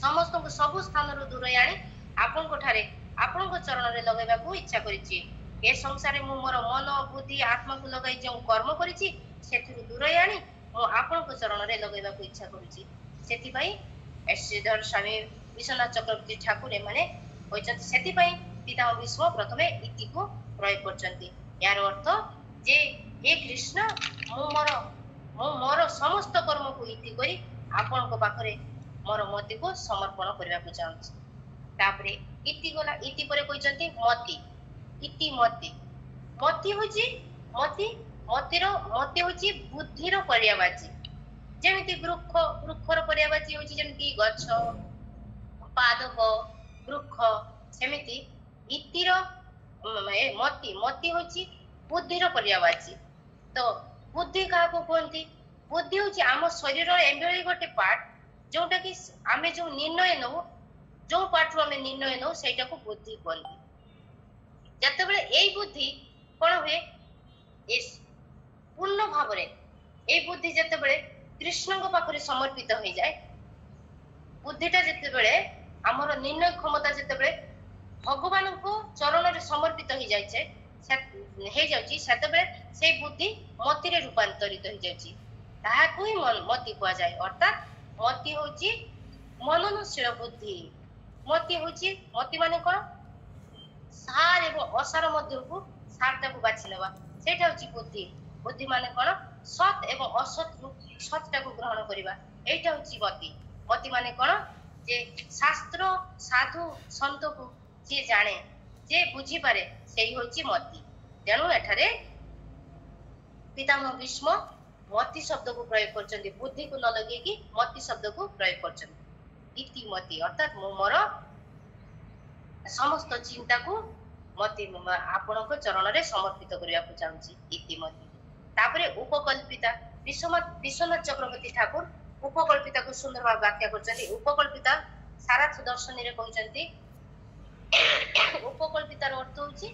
समस्त को सब स्थान रु दूर आनी आपन को ठारे आपन को चरण रे लगाइबा को इच्छा करिछि ए संसार मु मोर मन बुद्धि आत्मा को लगाई जो कर्म करिछि सेथिरु दूर आनी मु आपन को चरण रे लगाइबा को इच्छा करिछि सेति पई श्रीधर स्वामी विश्वनाथ चक्रवर्ती ठाकुर माने कहछन्ती सेति पई पितामह भीष्म प्रथमे इति को प्रयोग करछन्ती यार अर्थ जे हे कृष्ण मु मोर समस्त कर्म को इति करी आपन को पाखरे मोर मति को समर्पण करबा को चाहूछी। तापरे इति गला इति परे कहछन्ती मति इति मति मति होची मति मतिर मति होची बुद्धि रो पर्यावाची ଯେମିତି ବୃକ୍ଷର ପର୍ଯ୍ୟାୟବାଚୀ ହେଉଛି ଯେମିତି ଗଛ, ପାଦପ, ବୃକ୍ଷ, ସେମିତି ଇତିର ମତି ହେଉଛି ବୁଦ୍ଧିର ପର୍ଯ୍ୟାୟବାଚୀ। ତ ବୁଦ୍ଧି କାହାକୁ କୁହନ୍ତି? ବୁଦ୍ଧି ହେଉଛି ଆମ ଶରୀରର ଏଭଳି ଗୋଟେ ପାର୍ଟ ଯୋଉଟା କି ଆମେ ଯୋଉ ନିର୍ଣ୍ଣୟ ନଉ, ଯୋଉ ପାର୍ଟରୁ ଆମେ ନିର୍ଣ୍ଣୟ ନଉ ସେଇଟାକୁ ବୁଦ୍ଧି କୁହନ୍ତି। ଯେତେବେଳେ ଏଇ ବୁଦ୍ଧି କଣ ହୁଏ, ପୂର୍ଣ୍ଣ ଭାବରେ ଏଇ ବୁଦ୍ଧି ଯେତେବେଳେ କୃଷ୍ଣଙ୍କ ପାଖରେ ସମର୍ପିତ ହେଇଯାଏ, ବୁଦ୍ଧିଟା ଯେତେବେଳେ ଆମର ନିର୍ଣ୍ଣୟ କ୍ଷମତା ଯେତେବେଳେ ଭଗବାନଙ୍କ ଚରଣରେ ସମର୍ପିତ ହେଇଯାଉଛି, ସେତେବେଳେ ସେଇ ବୁଦ୍ଧି ମତିରେ ରୂପାନ୍ତରିତ ହେଇଯାଉଛି। ତାହାକୁ ହିଁ ମତି କୁହାଯାଏ। ଅର୍ଥାତ ମତି ହଉଛି ମନନଶୀଳ ବୁଦ୍ଧି। ମତି ମାନେ କଣ? ସାର ଏବଂ ଅସାର ମଧ୍ୟକୁ ସାରଟାକୁ ବାଛି ନେବା, ସେଇଟା ହଉଛି ବୁଦ୍ଧି। ବୁଦ୍ଧି ମାନେ କଣ? ସତ୍ ଏବଂ ଅସତ୍ରୁ ସତ୍ଟାକୁ ଗ୍ରହଣ କରିବା, ଏଇଟା ହଉଛି ମତି। ମତି ମାନେ କଣ? ଯେ ଶାସ୍ତ୍ର ସାଧୁ ସନ୍ତକୁ ଯିଏ ଜାଣେ, ଯିଏ ବୁଝିପାରେ, ସେଇ ହଉଛି ମତି। ତେଣୁ ଏଠାରେ ପିତାମହ ଭୀଷ୍ମ ମତି ଶବ୍ଦକୁ ପ୍ରୟୋଗ କରୁଛନ୍ତି, ବୁଦ୍ଧିକୁ ନ ଲଗେଇକି ମତି ଶବ୍ଦକୁ ପ୍ରୟୋଗ କରୁଛନ୍ତି। ଇତିମତି ଅର୍ଥାତ ମୁଁ ମୋର ସମସ୍ତ ଚିନ୍ତାକୁ ଆପଣଙ୍କ ଚରଣରେ ସମର୍ପିତ କରିବାକୁ ଚାହୁଁଛି, ଇତିମତି। ତାପରେ ଉପକଳ୍ପିତା, ବିଶ୍ୱନାଥ ଚକ୍ରବର୍ତ୍ତୀ ଠାକୁର ଉପକଳ୍ପିତାକୁ ସୁନ୍ଦର ଭାବେ ବ୍ୟାଖ୍ୟା କରୁଛନ୍ତି। ଉପକଳ୍ପିତା ସାରାଥ ଦର୍ଶନୀରେ କହୁଛନ୍ତି, ଉପକଳ୍ପିତାର ଅର୍ଥ ହଉଛି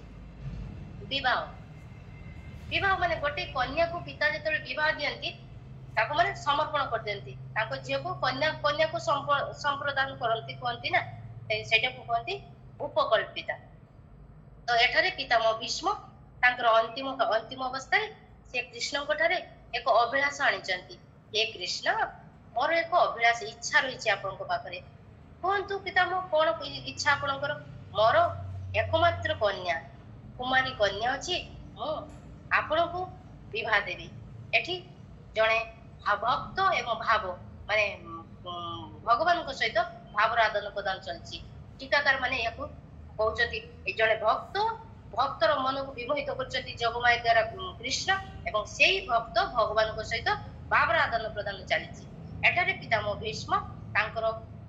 ବିବାହ। ବିବାହ ମାନେ ଗୋଟେ କନ୍ୟାକୁ ପିତା ଯେତେବେଳେ ବିବାହ ଦିଅନ୍ତି, ତାକୁ ମାନେ ସମର୍ପଣ କରିଦିଅନ୍ତି, ତାଙ୍କ ଝିଅକୁ କନ୍ୟାକୁ ସମ୍ପ୍ରଦାନ କରନ୍ତି, କୁହନ୍ତି ନା, ସେଇଟାକୁ କୁହନ୍ତି ଉପକଳ୍ପିତା। ତ ଏଠାରେ ପିତାମହ ଭୀଷ୍ମ ତାଙ୍କର ଅନ୍ତିମ ଅବସ୍ଥାରେ ସେ କୃଷ୍ଣଙ୍କ ଠାରେ ଏକ ଅଭିଳାଷ ଆଣିଛନ୍ତି। ହେ କୃଷ୍ଣ, ମୋର ଏକ ଅଭିଳାଷ ଇଚ୍ଛା ରହିଛି ଆପଣଙ୍କ ପାଖରେ, କୁହନ୍ତୁ ପିତାମହ କଣ ଇଚ୍ଛା ଆପଣଙ୍କର? ମୋର ଏକମାତ୍ର କନ୍ୟା, କୁମାରୀ କନ୍ୟା ଅଛି, ମୁଁ ଆପଣଙ୍କୁ ବିବାହ ଦେବି। ଏଠି ଜଣେ ଭକ୍ତ ଏବଂ ଭାବ ମାନେ ଭଗବାନଙ୍କ ସହିତ ଭାବର ଆଦାନ ପ୍ରଦାନ ଚାଲିଛି। ଟୀକାକାର ମାନେ ଏହାକୁ କହୁଛନ୍ତି, ଜଣେ ଭକ୍ତର ମନକୁ ବିମୋହିତ କରୁଛନ୍ତି ଯୋଗମାୟା ଦ୍ଵାରା କୃଷ୍ଣ, ଏବଂ ସେଇ ଭକ୍ତ ଭଗବାନଙ୍କ ସହିତ ଭାବର ଆଦାନ ପ୍ରଦାନ ଚାଲିଛି। ଏଠାରେ ପିତାମହ ଭୀଷ୍ମ ତାଙ୍କର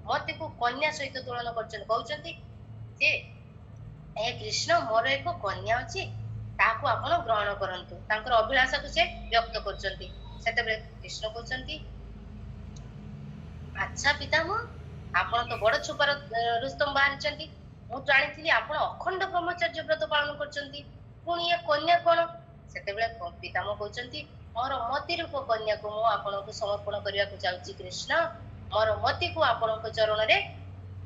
ମତିକୁ କନ୍ୟା ସହିତ ତୁଳନା କରୁଛନ୍ତି, କହୁଛନ୍ତି ଯେ ହେ କୃଷ୍ଣ, ମୋର ଏକ କନ୍ୟା ଅଛି, ତାହାକୁ ଆପଣ ଗ୍ରହଣ କରନ୍ତୁ। ତାଙ୍କର ଅଭିଳାଷକୁ ସେ ବ୍ୟକ୍ତ କରୁଛନ୍ତି। ସେତେବେଳେ କୃଷ୍ଣ କହୁଛନ୍ତି, ଆଚ୍ଛା ପିତାମହ, ଆପଣ ତ ବଡ ଛୁପାର ରୁସ୍ତମ ବାହାରିଛନ୍ତି, ମୁଁ ଜାଣିଥିଲି ଆପଣ ଅଖଣ୍ଡ ବ୍ରହ୍ମଚର୍ଯ୍ୟ ବ୍ରତ ପାଳନ କରୁଛନ୍ତି, ପୁଣି ଏ କନ୍ୟା କଣ? ସେତେବେଳେ ପିତାମହ କହୁଛନ୍ତି, ମୋର ମତି ରୂପ କନ୍ୟାକୁ ମୁଁ ଆପଣଙ୍କୁ ସମର୍ପଣ କରିବାକୁ ଚାହୁଁଛି କୃଷ୍ଣ, ମୋର ମତିକୁ ଆପଣଙ୍କ ଚରଣରେ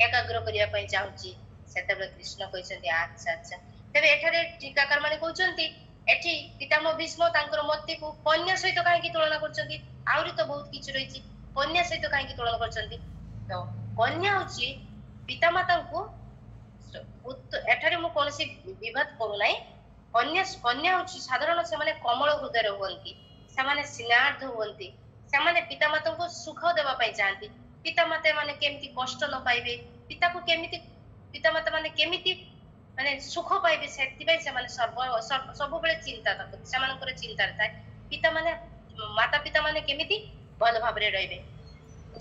ଏକାଗ୍ର କରିବା ପାଇଁ ଚାହୁଁଛି। ସେତେବେଳେ କୃଷ୍ଣ କହିଛନ୍ତି, ଆଚ୍ଛା ଆଚ୍ଛା। ତେବେ ଏଠାରେ ଟୀକାକାର ମାନେ କହୁଛନ୍ତି, ଏଠି ପିତାମହ ଭୀଷ୍ମ ତାଙ୍କର ମତିକୁ କନ୍ୟା ସହିତ କାହିଁକି ତୁଳନା କରୁଛନ୍ତି? ଆହୁରି ତ ବହୁତ କିଛି ରହିଛି, କନ୍ୟା ସହିତ କାହିଁକି ତୁଳନା କରୁଛନ୍ତି? ତ କନ୍ୟା ହଉଛି ପିତାମାତାଙ୍କୁ, ଏଠାରେ ମୁଁ କୌଣସି ବିବାଦ କରୁନାହିଁ, କନ୍ୟା ହଉଛି ସାଧାରଣ ସେମାନେ କମଳ ହୃଦୟରେ ହୁଅନ୍ତି, ସେମାନେ ସ୍ନେହାର୍ଦ୍ଧ ହୁଅନ୍ତି, ସେମାନେ ପିତାମାତାଙ୍କୁ ସୁଖ ଦେବା ପାଇଁ ଚାହାନ୍ତି। ପିତାମାତା ମାନେ କେମିତି କଷ୍ଟ ନ ପାଇବେ, ପିତାମାତା ମାନେ କେମିତି ମାନେ ସୁଖ ପାଇବେ, ସେଥିପାଇଁ ସେମାନେ ସବୁବେଳେ ଚିନ୍ତା, ସେମାନଙ୍କର ଚିନ୍ତାରେ ଥାଏ ମାତା ପିତା ମାନେ କେମିତି ଭଲ ଭାବରେ ରହିବେ।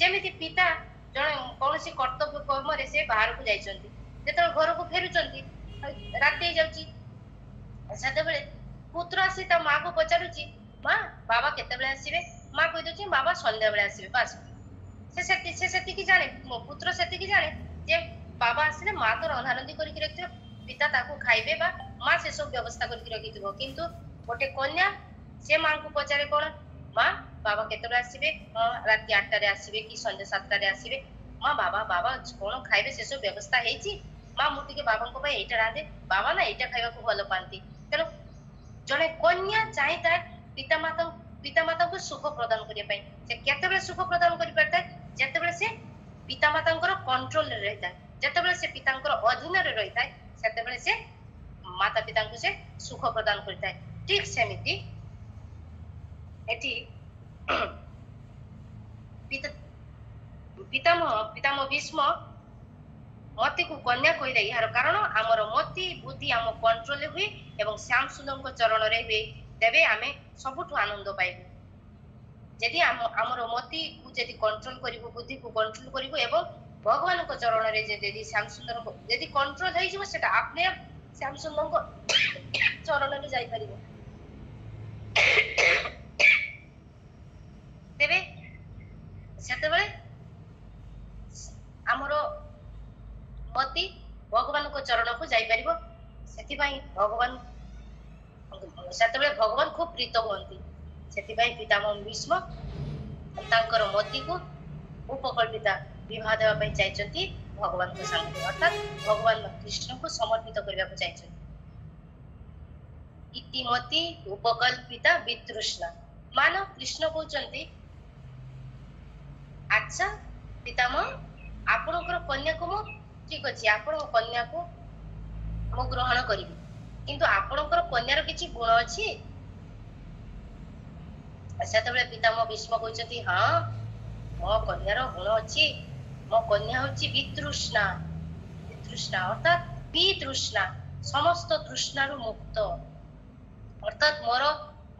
ଯେମିତି ପିତା ଜଣେ କୌଣସି କର୍ତ୍ତବ୍ୟ କର୍ମରେ ସେ ବାହାରକୁ ଯାଇଛନ୍ତି, ଯେତେବେଳେ ଘରକୁ ଫେରୁଛନ୍ତି ରାତି ହେଇଯାଉଛି, ସେତେବେଳେ ପୁତ୍ର ଆସି ତା ମାକୁ ପଚାରୁଛି, ମା ବାବା କେତେବେଳେ ଆସିବେ? ମା କହିଦଉଛି, ବାବା ସନ୍ଧ୍ୟାବେଳେ ଆସିବେ। ବାସ୍, ସେ ସେତିକି ଜାଣେ, ମୋ ପୁତ୍ର ସେତିକି ଜାଣେ ଯେ ବାବା ଆସିଲେ ମା ତ ରନ୍ଧାରନ୍ଧି କରିକି ରଖିଥିବ, ପିତା ତାକୁ ଖାଇବେ ବା ମା ସେସବୁ ବ୍ୟବସ୍ଥା କରିକି ରଖିଥିବ। କିନ୍ତୁ ଗୋଟେ କନ୍ୟା ସେ ମାଙ୍କୁ ପଚାରେ କଣ, ମା ବାବା କେତେବେଳେ ଆସିବେ? ରାତି 8ଟାରେ ଆସିବେ କି ସନ୍ଧ୍ୟା 7ଟାରେ ଆସିବେ? ମା ବାବା କଣ ଖାଇବେ ସେସବୁ ବ୍ୟବସ୍ଥା ହେଇଛି? ମା ମୁଁ ଟିକେ ବାବାଙ୍କ ପାଇଁ ଏଇଟା ରାନ୍ଧେ, ବାବା ନା ଏଇଟା ଖାଇବାକୁ ଭଲ ପାଆନ୍ତି। ତେଣୁ ଜଣେ କନ୍ୟା ଚାହିଁଥାଏ ପିତାମାତାଙ୍କୁ ସୁଖ ପ୍ରଦାନ କରିବା ପାଇଁ। ସେ କେତେବେଳେ ସୁଖ ପ୍ରଦାନ କରିପାରିଥାଏ? ଯେତେବେଳେ ସେ ପିତାମାତାଙ୍କର କଣ୍ଟ୍ରୋଲରେ ରହିଥାଏ, ଯେତେବେଳେ ସେ ପିତାଙ୍କର ଅଧୀନରେ ରହିଥାଏ, ସେତେବେଳେ ସେ ମାତା ପିତାଙ୍କୁ ସେ ସୁଖ ପ୍ରଦାନ କରିଥାଏ। ଠିକ ସେମିତି ଏଠି ପିତାମହ ଭୀଷ୍ମ ମତିକୁ କନ୍ୟା କହିଲେ ଏହାର କାରଣ ଆମର ମତି ବୁଦ୍ଧି ଆମ କଣ୍ଟ୍ରୋଲରେ ହୁଏ ଏବଂ ଶ୍ୟାମ ସୁନ୍ଦରଙ୍କ ଚରଣରେ ହୁଏ, ତେବେ ଆମେ ସବୁଠୁ ଆନନ୍ଦ ପାଇବୁ। जदि आमर मति को जदि कंट्रोल करिवो बुद्धि को कंट्रोल करिवो एवं भगवान को चरण रे जदि श्याम सुंदर को जदि कंट्रोल होई जिवो सेटा आपने आप श्याम सुंदर को चरण रे जाई परिवो तेबे सेते बेले आमर मति भगवान को चरण को जाई परिवो सेति भाई भगवान सेते बेले भगवान खूब प्रीत होंती सेति भाई पितामह भीष्म तांकर मति को उपकल्पिता विवाह देवा पई चाहचंती भगवान को संगे अर्थात भगवान कृष्ण को समर्पित करबा को चाहचंती इतिमति उपकल्पिता वितृष्णा मानो कृष्ण कहचंती अच्छा पितामह आपनकर कन्या को मो ठीक अछि आपन कन्या को मो ग्रहण करिबी किंतु आपनकर कन्यार किछि गुण अछि सेतबेले पितामह भीष्म कहचंती हां मो कन्यार गुण अछि मो कन्या होछि वितृष्णा वितृष्णा अर्थात वितृष्णा समस्त तृष्णारु मुक्त अर्थात मोर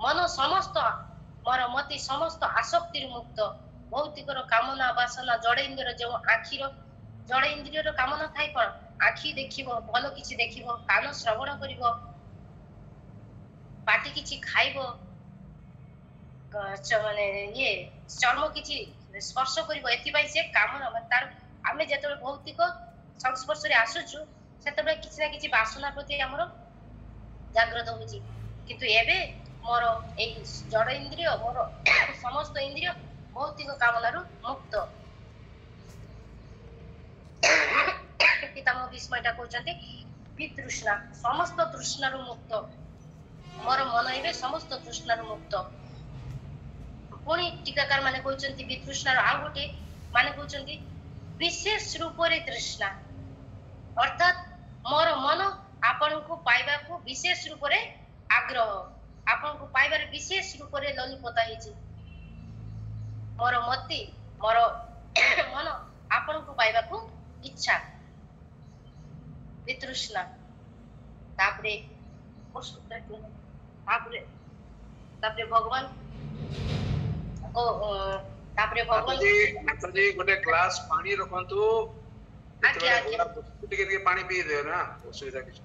मन समस्त मोर मति समस्त आसक्ति मुक्त भौतिकर कामना वासना जड़ इंद्रियर जो आखिर जड़ इंद्रियर कामना थाई कोन आखि देखिबो भलो किछि देखिबो कान श्रवण करिवो पाटी किछि खाइबो माने ये चर्म किछि स्पर्श करिवो एति पई से कामना तार आमे जेतबे भौतिक संस्पर्श रे आसुछु सेतबे किछि ना किछि वासना प्रति हमरो जागृत होछि किंतु एबे मोर ए जड़ इंद्रिय मोर समस्त इंद्रिय भौतिक कामनारु मुक्त पितामह भीष्म एटा कहउचंती वितृष्णा समस्त तृष्णारु मुक्त मोर मन एबे समस्त तृष्णारु मुक्त पुणी टीकाकार माने कहउचंती वितृष्णार आ गोटे माने कहउचंती विशेष रूप रे तृष्णा अर्थात मोर मन आपन को पाइबा को विशेष रूप रे आग्रह आपन को पाइबार विशेष रूप रे ललिपता हिची मोर मति मोर मन आपन को पाइबा को इच्छा वितृष्णा तापरे तापरे भगवान को तापरे भगवान जी गोटे ग्लास पानी रखंतु आज्ञा आज्ञा टिके पानी पी दे ना असुविधा किछ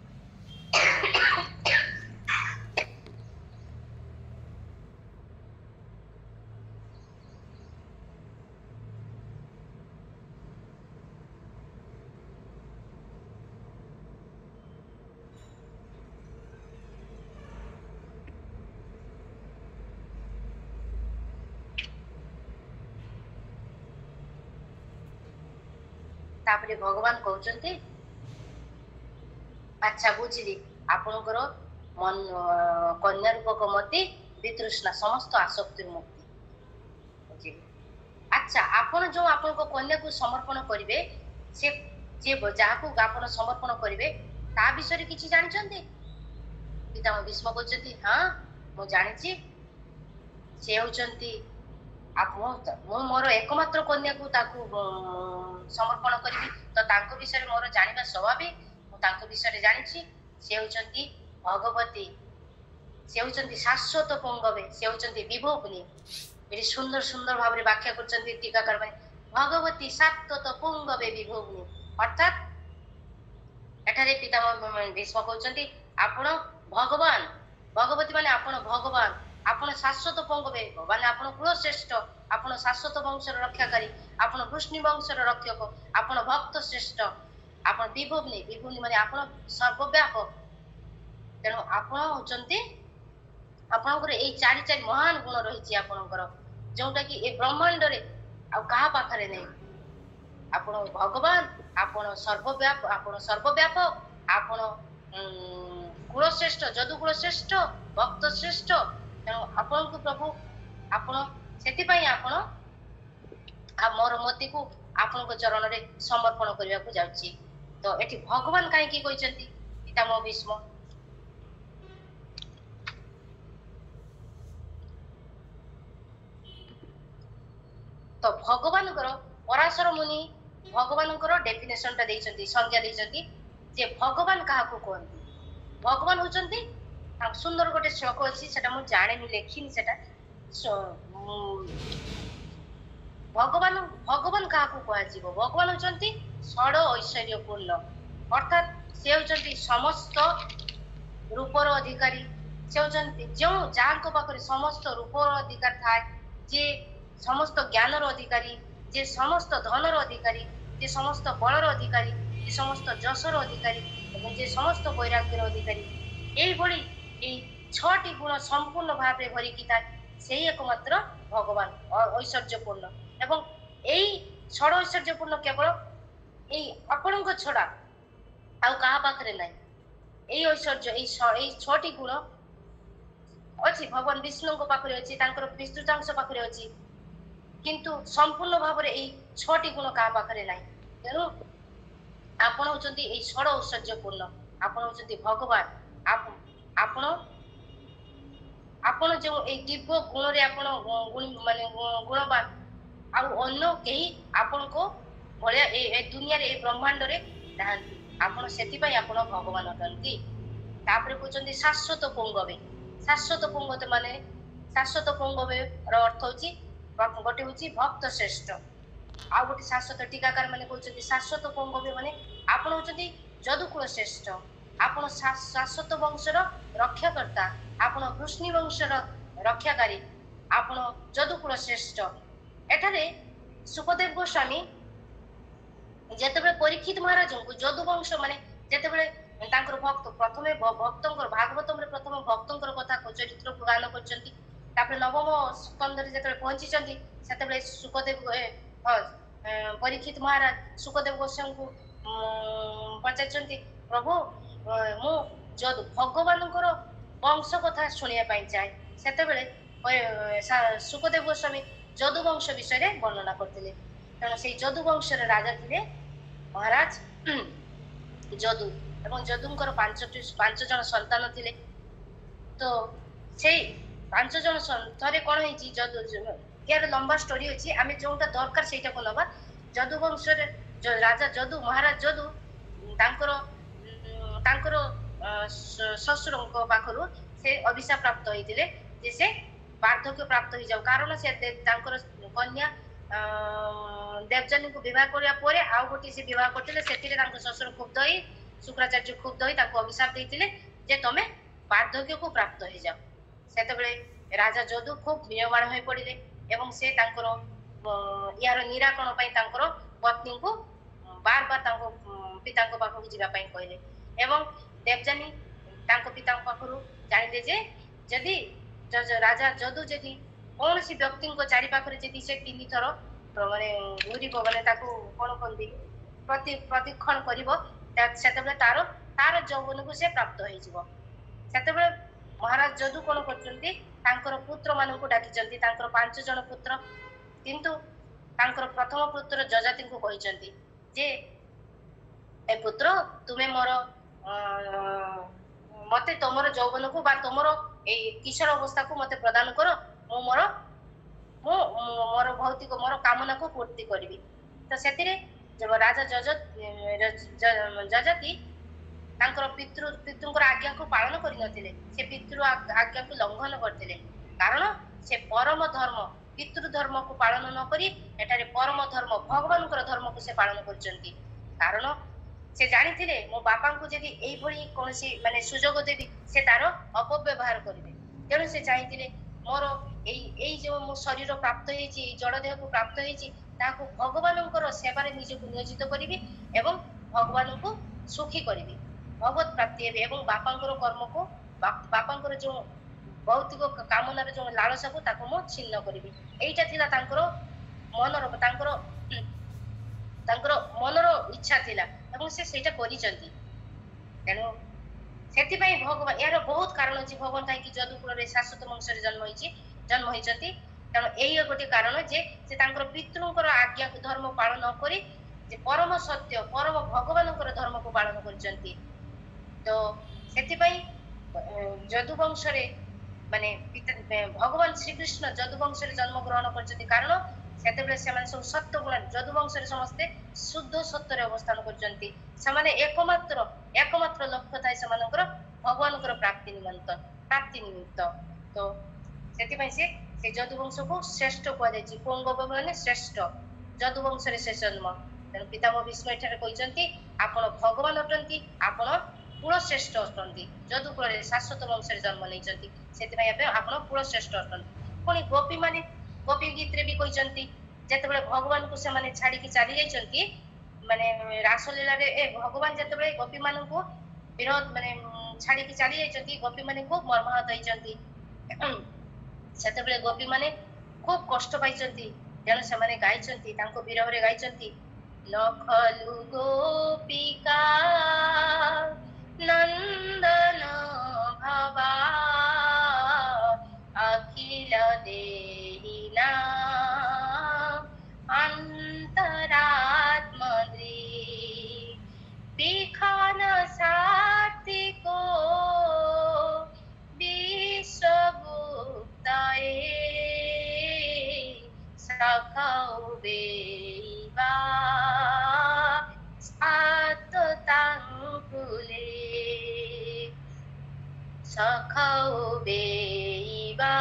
तापरे भगवान कहउचंती अच्छा बुझिली आपनकर मन कन्या रूपक मति वितृष्णा समस्त आसक्ति मुक्ति बुझिली अच्छा आपन जो आपन को कन्या को समर्पण करिवे से जे जाको आपन समर्पण करिवे ता विषय किछि जानिचंती पितामह भीष्म कहउचंती हां मो जानिछि से होचंती आप मो मोर एकमात्र कन्या को ताकू समर्पण करिवि तो तांको विषय मोर जानिबा स्वाभाविक मो तांको विषय जानिछि से होचंती भगवती से होचंती शाश्वत पंगवे से होचंती विभोगनी एटी सुंदर सुंदर भाव रे व्याख्या करचंती टीकाकार भाई भगवती शाश्वत पंगवे विभोगनी अर्थात एठारे पितामह भीष्म कहउचंती आपण भगवान भगवती माने आपण भगवान आपण शाश्वत पंगवे भगवान आपण कुल श्रेष्ठ आपण शाश्वत वंशर रक्षाकारी आपण वृष्णि वंशर रक्षक आपण भक्त श्रेष्ठ आपण विभुवनी माने आपण सर्वव्यापक तेणु आपण होचंती आपनकर ए चारि चारि महान गुण रहिछि आपनकर जोटा कि ए ब्रह्मांड रे आ कहा पाखरे नै आपण भगवान आपण सर्वव्यापक आपण कुल श्रेष्ठ जदु कुल श्रेष्ठ भक्त श्रेष्ठ तेणु आपण को प्रभु आपण सेति पई आपण आ मोर मति को आपण को चरण रे समर्पण करिया को जाउची तो एठी भगवान काहे की कहिसंती पितामह भीष्म तो भगवान पराशर मुनि भगवान डेफिनेशन टा देइचंती संज्ञा देइचंती जे भगवान काहा को कहंती भगवान होचंती सुंदर गोटे श्लोक अछि सेटा मु जाने नि लेखिनि सेटा ଭଗବାନ ଭଗବାନ କାହାକୁ କୁହାଯିବ? ଭଗବାନ ହଉଛନ୍ତି ଷଡ଼ ଐଶ୍ୱର୍ଯ୍ୟପୂର୍ଣ୍ଣ, ଅର୍ଥାତ୍ ସେ ହଉଛନ୍ତି ସମସ୍ତ ରୂପର ଅଧିକାରୀ। ସେ ହଉଛନ୍ତି ଯାହାଙ୍କ ପାଖରେ ସମସ୍ତ ରୂପର ଅଧିକାର ଥାଏ, ଯେ ସମସ୍ତ ଜ୍ଞାନର ଅଧିକାରୀ, ଯେ ସମସ୍ତ ଧନର ଅଧିକାରୀ, ଯେ ସମସ୍ତ ବଳର ଅଧିକାରୀ, ଯେ ସମସ୍ତ ଯଶର ଅଧିକାରୀ ଏବଂ ଯେ ସମସ୍ତ ବୈରାଗ୍ୟର ଅଧିକାରୀ। এইଭଳି এই 6ଟି ଗୁଣ ସମ୍ପୂର୍ଣ୍ଣ ଭାବରେ ଭରିକି ଥାଏ, ସେହି ଏକମାତ୍ର ଭଗବାନ ଐଶ୍ୱର୍ଯ୍ୟପୂର୍ଣ୍ଣ। ଏବଂ ଏଇ ଷଡ଼ ଐଶ୍ୱର୍ଯ୍ୟପୂର୍ଣ୍ଣ କେବଳ ଏଇ ଆପଣଙ୍କ ଛଡା ଆଉ କାହା ପାଖରେ ନାହିଁ। ଏଇ ଐଶ୍ୱର୍ଯ୍ୟ ଏଇ 6ଟି ଗୁଣ ଅଛି ଭଗବାନ ବିଷ୍ଣୁଙ୍କ ପାଖରେ ଅଛି, ତାଙ୍କର ବିସ୍ତୃତାଂଶ ପାଖରେ ଅଛି, କିନ୍ତୁ ସମ୍ପୂର୍ଣ୍ଣ ଭାବରେ ଏଇ 6ଟି ଗୁଣ କାହା ପାଖରେ ନାହିଁ। ତେଣୁ ଆପଣ ହଉଛନ୍ତି ଏଇ ଷଡ଼ ଐଶ୍ୱର୍ଯ୍ୟପୂର୍ଣ୍ଣ, ଆପଣ ହଉଛନ୍ତି ଭଗବାନ। ଆପଣ ଆପଣ ଯେଉଁ ଏଇ ଦିବ୍ୟ ଗୁଣରେ ଆପଣ ମାନେ ଗୁଣବାନ, ଆଉ ଅନ୍ୟ କେହି ଆପଣଙ୍କ ଭଳିଆ ଏ ଦୁନିଆରେ ଏ ବ୍ରହ୍ମାଣ୍ଡରେ ନାହାନ୍ତି। ଆପଣ ସେଥିପାଇଁ ଆପଣ ଭଗବାନ ଅଟନ୍ତି। ତାପରେ କହୁଛନ୍ତି ଶାଶ୍ୱତ ପଙ୍ଗବେ। ଶାଶ୍ୱତ ପଙ୍ଗବେ ମାନେ ଶାଶ୍ୱତ ପଙ୍ଗବେ ର ଅର୍ଥ ହଉଛି ଗୋଟେ ହଉଛି ଭକ୍ତ ଶ୍ରେଷ୍ଠ, ଆଉ ଗୋଟେ ଶାଶ୍ୱତ ଟୀକାକାର ମାନେ କହୁଛନ୍ତି ଶାଶ୍ୱତ ପଙ୍ଗବେ ମାନେ ଆପଣ ହଉଛନ୍ତି ଯଦୁକୁଳ ଶ୍ରେଷ୍ଠ, ଆପଣ ଶାଶ୍ୱତ ବଂଶର ରକ୍ଷାକର୍ତ୍ତା, ଆପଣ ବୃଷ୍ଣି ବଂଶର ରକ୍ଷାକାରୀ, ଆପଣ ଯଦୁକୁଳ ଶ୍ରେଷ୍ଠ। ଏଠାରେ ସୁଖଦେବ ଗୋସ୍ୱାମୀ ଯେତେବେଳେ ପରୀକ୍ଷିତ ମହାରାଜଙ୍କୁ ଯଦୁବଂଶ ମାନେ ଯେତେବେଳେ ତାଙ୍କର ଭକ୍ତ ପ୍ରଥମେ ଭକ୍ତଙ୍କର ଭାଗବତରେ ପ୍ରଥମେ ଭକ୍ତଙ୍କର କଥା ଚରିତ୍ରକୁ ଗାନ କରିଛନ୍ତି, ତାପରେ ନବମ ସ୍କନ୍ଧରେ ଯେତେବେଳେ ପହଞ୍ଚିଛନ୍ତି ସେତେବେଳେ ସୁଖଦେବ ପରୀକ୍ଷିତ ମହାରାଜ ସୁଖଦେବ ଗୋସ୍ୱାମୀଙ୍କୁ ପଚାରିଛନ୍ତି, ପ୍ରଭୁ ମୁଁ ଭଗବାନଙ୍କର ବଂଶ କଥା ଶୁଣିବା ପାଇଁ ଚାହେଁ। ସେତେବେଳେ ସୁଖଦେବ ଗୋସ୍ୱାମୀ ଯଦୁବଂଶ ବିଷୟରେ ବର୍ଣ୍ଣନା କରିଥିଲେ। ତେଣୁ ସେଇ ଯଦୁବଂଶର ରାଜା ଥିଲେ ମହାରାଜ ଯଦୁ, ଏବଂ ଯଦୁଙ୍କର 5 ଜଣ ସନ୍ତାନ ଥିଲେ। ତ ସେଇ 5 ଜଣ ଥରେ କଣ ହେଇଛି, ୟାର ଲମ୍ବା ଷ୍ଟୋରି ଅଛି, ଆମେ ଯୋଉଟା ଦରକାର ସେଇଟାକୁ ନବା। ଯଦୁ ବଂଶରେ ରାଜା ଯଦୁ ମହାରାଜ ଯଦୁ ତାଙ୍କର ଶ୍ୱଶୁରଙ୍କ ପାଖରୁ ସେ ଅଭିଶାପ ପ୍ରାପ୍ତ ହେଇଥିଲେ ଯେ ସେ ବାର୍ଦ୍ଧକ୍ୟ ପ୍ରାପ୍ତ ହେଇଯାଉ, କାରଣ ସେ ତାଙ୍କର କନ୍ୟା ଦେବଯାନୀଙ୍କୁ ବିବାହ କରିବା ପରେ ଆଉ ଗୋଟେ ସେ ବିବାହ କରିଥିଲେ, ସେଥିରେ ତାଙ୍କ ଶ୍ୱଶୁର କ୍ଷୁବ୍ଧ ହେଇ ଶୁକ୍ରାଚାର୍ଯ୍ୟ କ୍ଷୁବ୍ଧ ହେଇ ତାଙ୍କୁ ଅଭିଶାପ ଦେଇଥିଲେ ଯେ ତମେ ବାର୍ଦ୍ଧକ୍ୟକୁ ପ୍ରାପ୍ତ ହେଇଯାଉ। ସେତେବେଳେ ରାଜା ଯଦୁ ଖୁବ ମ୍ରିୟମାଣ ହୋଇ ପଡିଲେ ଏବଂ ସେ ତାଙ୍କର ୟାର ନିରାକରଣ ପାଇଁ ତାଙ୍କର ପତ୍ନୀଙ୍କୁ ବାର ବାର ତାଙ୍କ ପିତାଙ୍କ ପାଖକୁ ଯିବା ପାଇଁ କହିଲେ। ଏବଂ ଦେବଯାନୀ ତାଙ୍କ ପିତାଙ୍କ ପାଖରୁ ଜାଣିଲେ ଯେ ଯଦି ରାଜା ଯଦୁ ଯଦି କୌଣସି ବ୍ୟକ୍ତିଙ୍କ ଚାରି ପାଖରେ ଯଦି ସେ 3 ଥର ମାନେ ଘୁରିବ, ମାନେ ତାକୁ କଣ କହନ୍ତି ପ୍ରତିକ୍ଷଣ କରିବ, ସେତେବେଳେ ତାର ଯୌବନକୁ ସେ ପ୍ରାପ୍ତ ହେଇଯିବ। ସେତେବେଳେ ମହାରାଜ ଯଦୁ କଣ କରୁଛନ୍ତି, ତାଙ୍କର ପୁତ୍ର ମାନଙ୍କୁ ଡାକିଛନ୍ତି, ତାଙ୍କର 5 ଜଣ ପୁତ୍ର, କିନ୍ତୁ ତାଙ୍କର ପ୍ରଥମ ପୁତ୍ର ଯଜାତିଙ୍କୁ କହିଛନ୍ତି ଯେ ଏ ପୁତ୍ର ତୁମେ ମତେ ତମର ଯୌବନକୁ ବା ତମର ଏଇ କିଶୋର ଅବସ୍ଥାକୁ ମତେ ପ୍ରଦାନ କର, ମୁଁ ମୋର ଭୌତିକ ମୋର କାମନାକୁ ପୂର୍ତ୍ତି କରିବି। ତ ସେଥିରେ ରାଜା ଯଜାତି ତାଙ୍କର ପିତୃଙ୍କର ଆଜ୍ଞାକୁ ପାଳନ କରିନଥିଲେ, ସେ ପିତୃ ଆଜ୍ଞାକୁ ଲଙ୍ଘନ କରିଥିଲେ, କାରଣ ସେ ପରମ ଧର୍ମ ପିତୃ ଧର୍ମକୁ ପାଳନ ନ କରି ଏଠାରେ ପରମ ଧର୍ମ ଭଗବାନଙ୍କର ଧର୍ମକୁ ସେ ପାଳନ କରିଛନ୍ତି। କାରଣ ସେ ଜାଣିଥିଲେ ମୋ ବାପାଙ୍କୁ ଯଦି ଏଇଭଳି କୌଣସି ମାନେ ସୁଯୋଗ ଦେବି ସେ ତାର ଅପବ୍ୟବହାର କରିବେ। ତେଣୁ ସେ ଚାହିଁଥିଲେ ମୋର ଏଇ ଯୋଉ ମୋ ଶରୀର ପ୍ରାପ୍ତ ହେଇଛି, ଏଇ ଜଳ ଦେହକୁ ପ୍ରାପ୍ତ ହେଇଛି, ତାହାକୁ ଭଗବାନଙ୍କର ସେବାରେ ନିଜକୁ ନିୟୋଜିତ କରିବି ଏବଂ ଭଗବାନଙ୍କୁ ସୁଖୀ କରିବି, ଭଗବତ ପ୍ରାପ୍ତି ହେବି ଏବଂ ବାପାଙ୍କର କର୍ମକୁ ବାପାଙ୍କର ଯୋଉ ଭୌତିକ କାମନାର ଯୋଉ ଲାଳସାକୁ ତାକୁ ମୁଁ ଛିନ୍ନ କରିବି। ଏଇଟା ଥିଲା ତାଙ୍କର ମନର ଇଚ୍ଛା ଥିଲା ଏବଂ ସେ ସେଇଟା କରିଛନ୍ତି। ତେଣୁ ସେଥିପାଇଁ ଭଗବାନ ଏହାର ବହୁତ କାରଣ ଅଛି, ଭଗବାନ କାହିଁକି ଯଦୁକୁଳରେ ଶାଶ୍ୱତ ବଂଶରେ ଜନ୍ମ ହେଇଛନ୍ତି। ତେଣୁ ଏଇ ଗୋଟେ କାରଣ ଯେ ସେ ତାଙ୍କର ପିତୃଙ୍କର ଆଜ୍ଞାକୁ ଧର୍ମ ପାଳନ ନ କରି ଯେ ପରମ ସତ୍ୟ ପରମ ଭଗବାନଙ୍କର ଧର୍ମକୁ ପାଳନ କରିଛନ୍ତି। ତ ସେଥିପାଇଁ ଯଦୁବଂଶରେ ମାନେ ଭଗବାନ ଶ୍ରୀକୃଷ୍ଣ ଯଦୁବଂଶରେ ଜନ୍ମ ଗ୍ରହଣ କରିଛନ୍ତି, କାରଣ ସେତେବେଳେ ସେମାନେ ସବୁ ସତ୍ୟ ଗୁଣ ଯଦୁବଂଶରେ ସମସ୍ତେ ଶୁଦ୍ଧ ସତ୍ୟରେ ଅବସ୍ଥାନ କରିଛନ୍ତି। ସେମାନେ ଏକମାତ୍ର ଲକ୍ଷ୍ୟ ଥାଏ ସେମାନଙ୍କର ଭଗବାନଙ୍କର ପ୍ରାପ୍ତି ନିମିତ୍ତ। ତ ସେଥିପାଇଁ ସେ ଯଦୁବଂଶକୁ ଶ୍ରେଷ୍ଠ କୁହାଯାଇଛି। ପୁଙ୍ଗବ ମାନେ ଶ୍ରେଷ୍ଠ, ଯଦୁବଂଶରେ ସେ ଜନ୍ମ। ତେଣୁ ପିତାମହ ଭୀଷ୍ମ ଏଠାରେ କହିଛନ୍ତି ଆପଣ ଭଗବାନ ଅଟନ୍ତି, ଆପଣ କୁଳ ଶ୍ରେଷ୍ଠ ଅଟନ୍ତି, ଯଦୁକୁଳରେ ଶାଶ୍ୱତ ବଂଶରେ ଜନ୍ମ ନେଇଛନ୍ତି, ସେଥିପାଇଁ ଏବେ ଆପଣ କୁଳ ଶ୍ରେଷ୍ଠ ଅଟନ୍ତି। ପୁଣି ଗୋପୀମାନେ ଗୋପୀ ଗୀତରେ ବି କହିଛନ୍ତି ଯେତେବେଳେ ଭଗବାନଙ୍କୁ ସେମାନେ ଛାଡିକି ଚାଲି ଯାଇଛନ୍ତି, ମାନେ ରାସଲୀଳାରେ ଭଗବାନ ଯେତେବେଳେ ଗୋପୀମାନଙ୍କୁ ବିରୋଧ ମାନେ ଛାଡିକି ଚାଲି ଯାଇଛନ୍ତି, ଗୋପୀମାନେ ଖୁବ ମର୍ମାହତ ହେଇଛନ୍ତି। ସେତେବେଳେ ଗୋପୀମାନେ ଖୁବ କଷ୍ଟ ପାଇଛନ୍ତି, ତେଣୁ ସେମାନେ ଗାଇଛନ୍ତି, ତାଙ୍କ ବିରହରେ ଗାଇଛନ୍ତି ଲଖଲୁ ଗୋପିକା ନନ୍ଦନ ଭବା ଅଖିଳ ଦେହିନା अंतरात्मद्री बिखान सात्विको विश्वगुप्ताए सखौ बेवा साततांकुले सखौ बेवा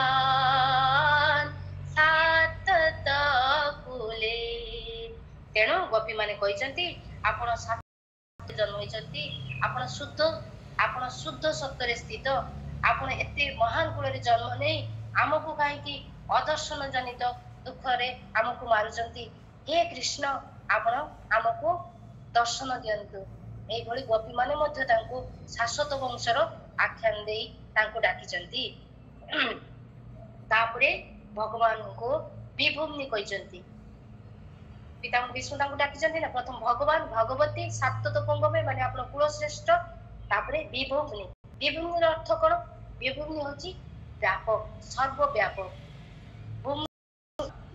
ତେଣୁ ଗୋପୀ ମାନେ କହିଛନ୍ତି ଆପଣ ଜନ୍ମ ହୋଇଛନ୍ତି, ଆପଣ ଶୁଦ୍ଧ ସତ୍ୟରେ ସ୍ଥିତ, ଆପଣ ଏତେ ମହାନ କୂଳରେ ଜନ୍ମ ନେଇ ଆମକୁ କାହିଁକି ଅଦର୍ଶନ ଜନିତ ଦୁଃଖରେ ଆମକୁ ମାରୁଛନ୍ତି? ହେ କୃଷ୍ଣ, ଆପଣ ଆମକୁ ଦର୍ଶନ ଦିଅନ୍ତୁ। ଏଇଭଳି ଗୋପୀ ମାନେ ମଧ୍ୟ ତାଙ୍କୁ ଶାଶ୍ୱତ ବଂଶର ଆଖ୍ୟାନ ଦେଇ ତାଙ୍କୁ ଡାକିଛନ୍ତି। ତାପରେ ଭଗବାନଙ୍କୁ ବିଭୂମ୍ନି କହିଛନ୍ତି। ପିତାମହ ଭୀଷ୍ମ ତାଙ୍କୁ ଡାକିଛନ୍ତି ନା, ପ୍ରଥମ ଭଗବାନ, ଭଗବତୀ, ସାତତ ପଙ୍ଗମେ ମାନେ ଆପଣ କୁଳ ଶ୍ରେଷ୍ଠ, ତାପରେ ବିଭୂମ୍ନି। ବିଭୂମ୍ନିର ଅର୍ଥ କଣ? ବିଭୂମ୍ନି ହଉଛି ବ୍ୟାପକ, ସର୍ବବ୍ୟାପକ।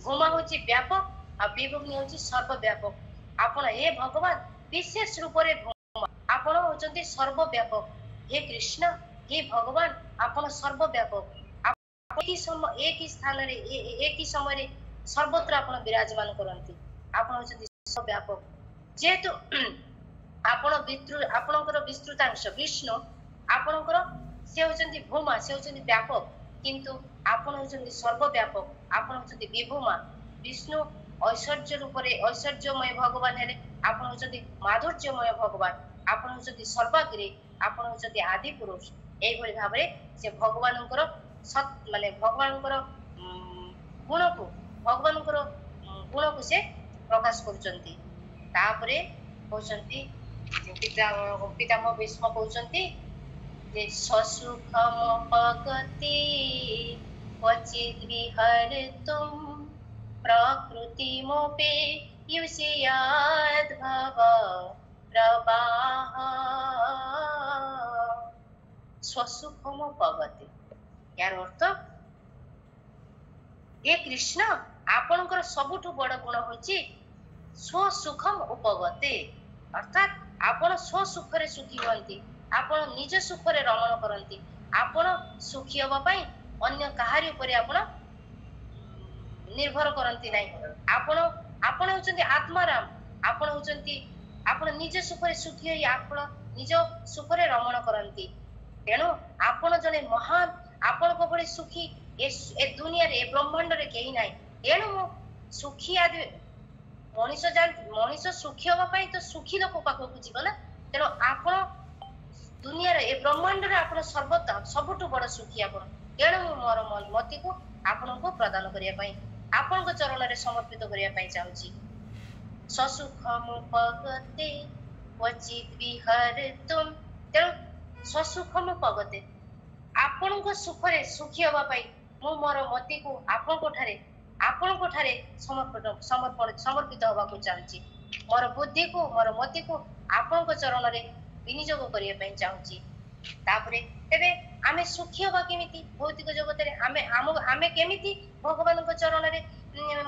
ଭୂମା ହଉଛି ବ୍ୟାପକ ଆଉ ବିଭୂମ୍ନି ହଉଛି ସର୍ବବ୍ୟାପକ। ଆପଣ ହେ ଭଗବାନ ବିଶେଷ ରୂପରେ ଭୂମା, ଆପଣ ହଉଛନ୍ତି ସର୍ବବ୍ୟାପକ। ହେ କୃଷ୍ଣ, ହେ ଭଗବାନ, ଆପଣ ସର୍ବବ୍ୟାପକ। ଏକ ସ୍ଥାନରେ ଏକ ସମୟରେ ସର୍ବତ୍ର ଆପଣ ବିରାଜମାନ କରନ୍ତି, ଆପଣ ହଉଛନ୍ତି ସର୍ବବ୍ୟାପକ। ଯେହେତୁ ଆପଣଙ୍କର ବିସ୍ତୃତାଂଶ ବିଷ୍ଣୁ, ଆପଣଙ୍କର ସେ ହଉଛନ୍ତି ଭୂମା, ସେ ହଉଛନ୍ତି ବ୍ୟାପକ, କିନ୍ତୁ ଆପଣ ହଉଛନ୍ତି ସର୍ବବ୍ୟାପକ, ଆପଣ ହଉଛନ୍ତି ବିଭୂମା। ବିଷ୍ଣୁ ଐଶ୍ୱର୍ଯ୍ୟ ରୂପରେ ଐଶ୍ୱର୍ଯ୍ୟମୟ ଭଗବାନ ହେଲେ, ଆପଣ ହଉଛନ୍ତି ମାଧୁର୍ଯ୍ୟମୟ ଭଗବାନ, ଆପଣ ହଉଛନ୍ତି ସର୍ବାଗ୍ରେ, ଆପଣ ହଉଛନ୍ତି ଆଦି ପୁରୁଷ। ଏଇଭଳି ଭାବରେ ସେ ଭଗବାନଙ୍କର ମାନେ ଭଗବାନଙ୍କର ଗୁଣକୁ ସେ ପ୍ରକାଶ କରୁଛନ୍ତି। ତାପରେ କହୁଛନ୍ତି ପିତାମହ ଭୀଷ୍ମ କହୁଛନ୍ତି ଯେ ସସୁଖମପଗତି କ୍ୱଚିଦ୍ ବିହର୍ତ୍ତୁମ୍ ପ୍ରକୃତିମପି ୟୁଷ୍ୟାଦ୍ଭବ ପ୍ରବାହ। ସ୍ୱସୁଖମପଗତି, ଏହାର ଅର୍ଥ ହେ କୃଷ୍ଣ, ଆପଣଙ୍କର ସବୁଠୁ ବଡ ଗୁଣ ହଉଛି ସ୍ୱସୁଖମ ଉପଗତି, ଅର୍ଥାତ ଆପଣ ସ୍ୱସୁଖରେ ସୁଖୀ ହୁଅନ୍ତି, ଆପଣ ନିଜ ସୁଖରେ ରମଣ କରନ୍ତି, ଆପଣ ସୁଖୀ ହବା ପାଇଁ ଅନ୍ୟ କାହାରି ଉପରେ ଆପଣ ନିର୍ଭର କରନ୍ତି ନାହିଁ। ଆପଣ ହଉଛନ୍ତି ଆତ୍ମାରାମ, ଆପଣ ନିଜ ସୁଖରେ ସୁଖୀ ହୋଇ ଆପଣ ନିଜ ସୁଖରେ ରମଣ କରନ୍ତି। ତେଣୁ ଆପଣ ଜଣେ ମହାନ, ଆପଣଙ୍କ ଭଳି ସୁଖୀ ଏ ଦୁନିଆରେ, ଏ ବ୍ରହ୍ମାଣ୍ଡରେ କେହି ନାହିଁ। ତେଣୁ ସୁଖୀ ମଣିଷ ସୁଖୀ ହବା ପାଇଁ ତ ସୁଖୀ ଲୋକ ପାଖକୁ ଯିବ ନା। ତେଣୁ ଆପଣ ଦୁନିଆରେ, ଏ ବ୍ରହ୍ମାଣ୍ଡରେ ଆପଣ ସବୁଠୁ ବଡ ସୁଖୀ ଆପଣ। ତେଣୁ ମୁଁ ମୋର ମତିକୁ ଆପଣଙ୍କୁ ପ୍ରଦାନ କରିବା ପାଇଁ, ଆପଣଙ୍କ ଚରଣରେ ସମର୍ପିତ କରିବା ପାଇଁ ଚାହୁଁଛି। ସସୁଖମପଗତି କ୍ୱଚିଦ୍ ବିହର୍ତ୍ତୁମ୍, ତେଣୁ ସସୁଖମପଗତି, ଆପଣଙ୍କ ସୁଖରେ ସୁଖୀ ହବା ପାଇଁ ମୁଁ ମୋର ମତିକୁ ଆପଣଙ୍କ ଠାରେ ସମର୍ପିତ ହବାକୁ ଚାହୁଁଛି। ମୋର ବୁଦ୍ଧିକୁ, ମୋର ମତିକୁ ଆପଣଙ୍କ ଚରଣରେ ବିନିଯୋଗ କରିବା ପାଇଁ ଚାହୁଁଛି। ତାପରେ ତେବେ ଆମେ ସୁଖୀ ହବା କେମିତି? ଭୌତିକ ଜଗତରେ ଆମେ କେମିତି ଭଗବାନଙ୍କ ଚରଣରେ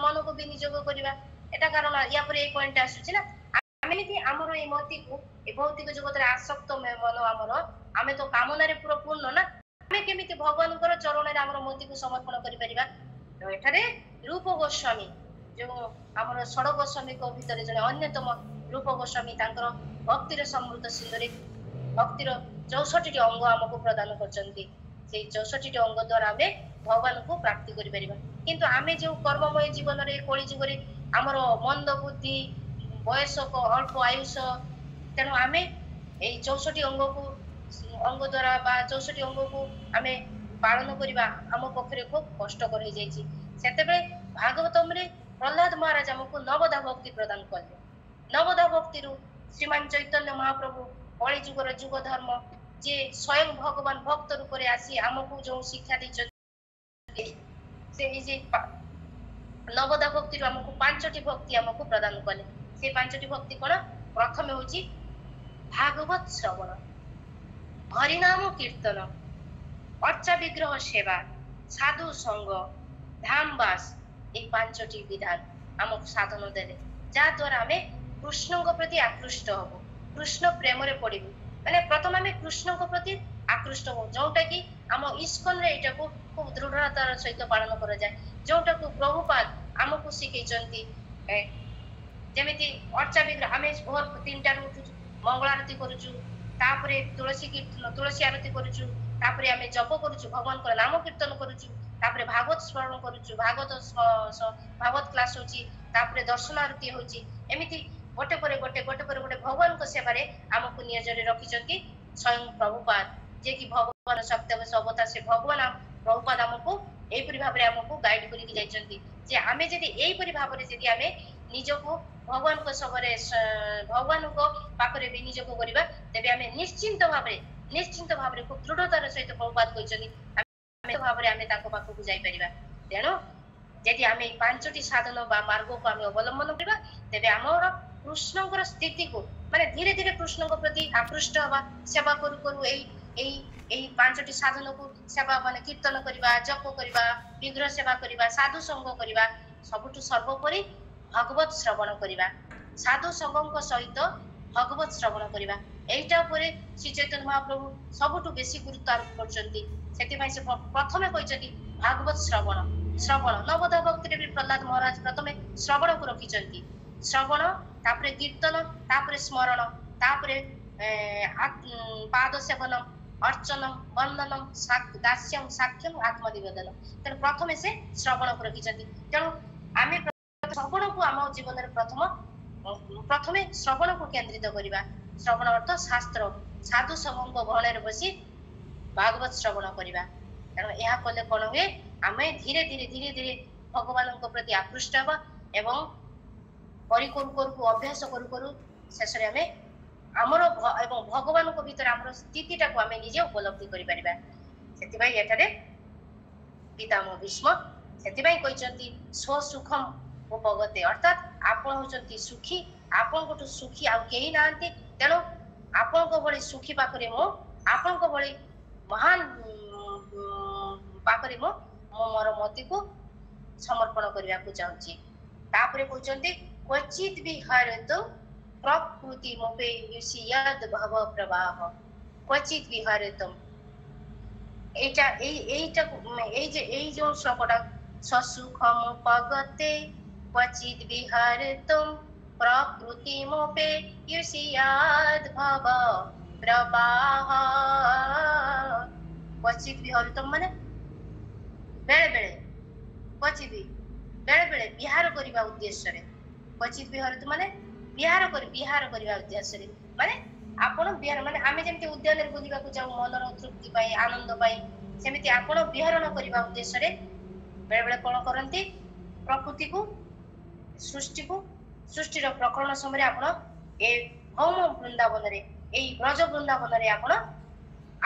ମନକୁ ବିନିଯୋଗ କରିବା? ଏଟା କାରଣ ୟା ପରେ ଏଇ ପଏଣ୍ଟ ଆସୁଛି ନା, ଏମିତି ଆମର ଏଇ ମତିକୁ, ଏ ଭୌତିକ ଜଗତରେ ଆସକ୍ତ ମନ ଆମର, ଆମେ ତ କାମନାରେ ପୁରା ପୂର୍ଣ୍ଣ ନା, ଆମେ କେମିତି ଭଗବାନଙ୍କର ଚରଣରେ ଆମର ମତିକୁ ସମର୍ପଣ କରିପାରିବା? ତ ଏଠାରେ ରୂପ ଗୋସ୍ୱାମୀ, ଯୋଉ ଆମର ଷଡ଼ ଗୋସ୍ୱାମୀଙ୍କ ଭିତରେ ଜଣେ ଅନ୍ୟତମ ରୂପ ଗୋସ୍ୱାମୀ, ତାଙ୍କର ଭକ୍ତିର ସମୃଦ୍ଧ ସିନ୍ଧୁରେ ଭକ୍ତିର 64ଟି ଅଙ୍ଗ ଆମକୁ ପ୍ରଦାନ କରିଛନ୍ତି। से 64 अंग द्वारा आमे भगवान को प्राप्ति करि परिबा किंतु आमे जो कर्ममय जीवन रे कଳି जुग रे हमर मंद बुद्धि बयस को अल्प आयुष तेणु आमे ए 64 अंग को अंग द्वारा बा 64 अंग को आमे पालन करिबा हम पखरे को कष्ट कर हो जाईची सेते बेले भागवतम रे प्रहलाद महाराज हमको नवदा भक्ति प्रदान कले नवदा भक्ति रु श्रीमान चैतन्य महाप्रभु कଳି जुगर जुग धर्म जे स्वयं भगवान भक्त रूप रे आसी हमको जो शिक्षा दै से जे नवदा भक्ति रु हमको पांचटी भक्ति हमको प्रदान कले से पांचटी भक्ति कोन प्रथम होची भागवत श्रवण हरिनाम कीर्तन अर्चा विग्रह सेवा साधु संग धामवास ए पांचटी विधान आम साधन देले जा द्वारा हमें कृष्ण को प्रति आकृष्ट हबो कृष्ण प्रेम रे पड़िबो माने प्रथम हमें कृष्ण को प्रति आकृष्ट हो जोटा कि आम इस्कन रे एटा को खूब दृढ़तार सहित पालन करा जाय जोटा को प्रभुपाद हमको सिखैचंती जेमिति अर्चा विग्रह आमे भोर 3टा रे उठुछु मंगल आरती करूछु तापरे तुलसी कीर्तन तुलसी आरती करूछु तापरे आमे जप करूछु भगवान को नाम कीर्तन करूछु तापरे भागवत स्मरण करूछु भागवत क्लास होची तापरे दर्शन आरती होची एमिति गोटे गोटे भगवान को सेवा रे हमको नियोजन रखिचंती स्वयं प्रभुपाद जे कि भगवान सत्यवश अवतार से भगवान प्रभुपाद हमको एई परि भाबरे हमको गाइड करिक जाइचंती जे आमे जदि एई परि भाबरे जदि आमे निजको भगवान को सबरे भगवान को पाखरे भी निजको करिबा तबे आमे निश्चिंत भाबरे खूब दृढ़तार सहित प्रभुपाद कहिचंती आमे भाबरे आमे ताको पाखो को जाई परिबा तेनो यदि आमे पांचटी साधन बा मार्ग को आमे अवलंबन करिबा तबे हमर कृष्णकर स्थिति को माने धीरे धीरे कृष्ण को प्रति आकृष्ट हवा सेवा करू करू एई पांचटी साधन को सेवा माने कीर्तन करिबा जप करिबा विग्रह सेवा करिबा साधु संग करिबा सबुटु सर्वोपरि भगवत श्रवण करिबा साधु संगम को सहित भगवत श्रवण करिबा एइटा परे श्री चैतन्य महाप्रभु सबुटु बेसी गुरुत्व आरोप करचंती सेति भाई से प्रथमे कहिचंती भागवत श्रवण नवदा भक्ति रे भी प्रहलाद महाराज प्रथमे श्रवण को रखिचंती श्रवण तापरे कीर्तन तापरे स्मरण तापरे पाद सेवन अर्चनम वंदनम दास्यम साक्ष्यम आत्मनिवेदन तेणु प्रथमे से श्रवण को रखिचंती तेणु आमे श्रवण को आम जीवन रे प्रथमे श्रवण को केंद्रित करिबा श्रवण अर्थ शास्त्र साधु संगम को गहणे रे बसी भागवत श्रवण करिबा तेणु यह कले कोन हुए आमे धीरे धीरे भगवान को प्रति आकृष्ट हबा एवं परि करू अभ्यास करू शेष रे हमें हमर एवं भगवान को भीतर हमर स्थितिटा को हमें निजे उपलब्धि करि परिबा सेति भाई एटारे पितामह भीष्म सेति भाई कहिसंती स्व सुखम उपगते अर्थात आपण होचंती सुखी आपण को सुखी आ केही नांती तेनो आपण को बळी सुखी पाखरे मो आपण को बळी महान पाखरे मो मोर मति को समर्पण करिया को चाहूची तापरे कहचंती क्वचित विहरतु प्रकृति मोपे युष्यद भव प्रवाह क्वचित विहरतु एई जो श्लोकटा ससुखम पगते क्वचित विहरतु प्रकृति मोपे युष्यद भव प्रवाह क्वचित विहरतु माने बेले बेले क्वचित बेले बेले विहार करिबा उद्देश्य रे क्वचित विहरतु माने विहार करिबा उद्देश्य रे माने आपण विहार माने आमे जेमति उद्यान रे बुलिबा को जाऊ मनर तृप्ति पाई आनंद पाई सेमिति आपण विहरण करिबा उद्देश्य रे बेले बेले कोन करंती प्रकृति को सृष्टि रो प्रकरण समय आपण ए भौम वृंदावन रे एई ब्रज वृंदावन रे आपण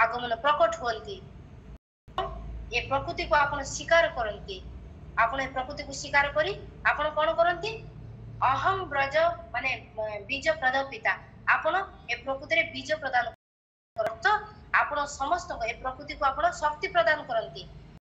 आगमन प्रकट होंती ए प्रकृति को आपण स्वीकार करंती आपण ए प्रकृति को स्वीकार करी आपण कोन करंती अहम ब्रज माने बीज प्रदान पिता आपण ए प्रकृति रे बीज प्रदान करत आपण समस्त ए प्रकृति को आपण शक्ति प्रदान करंती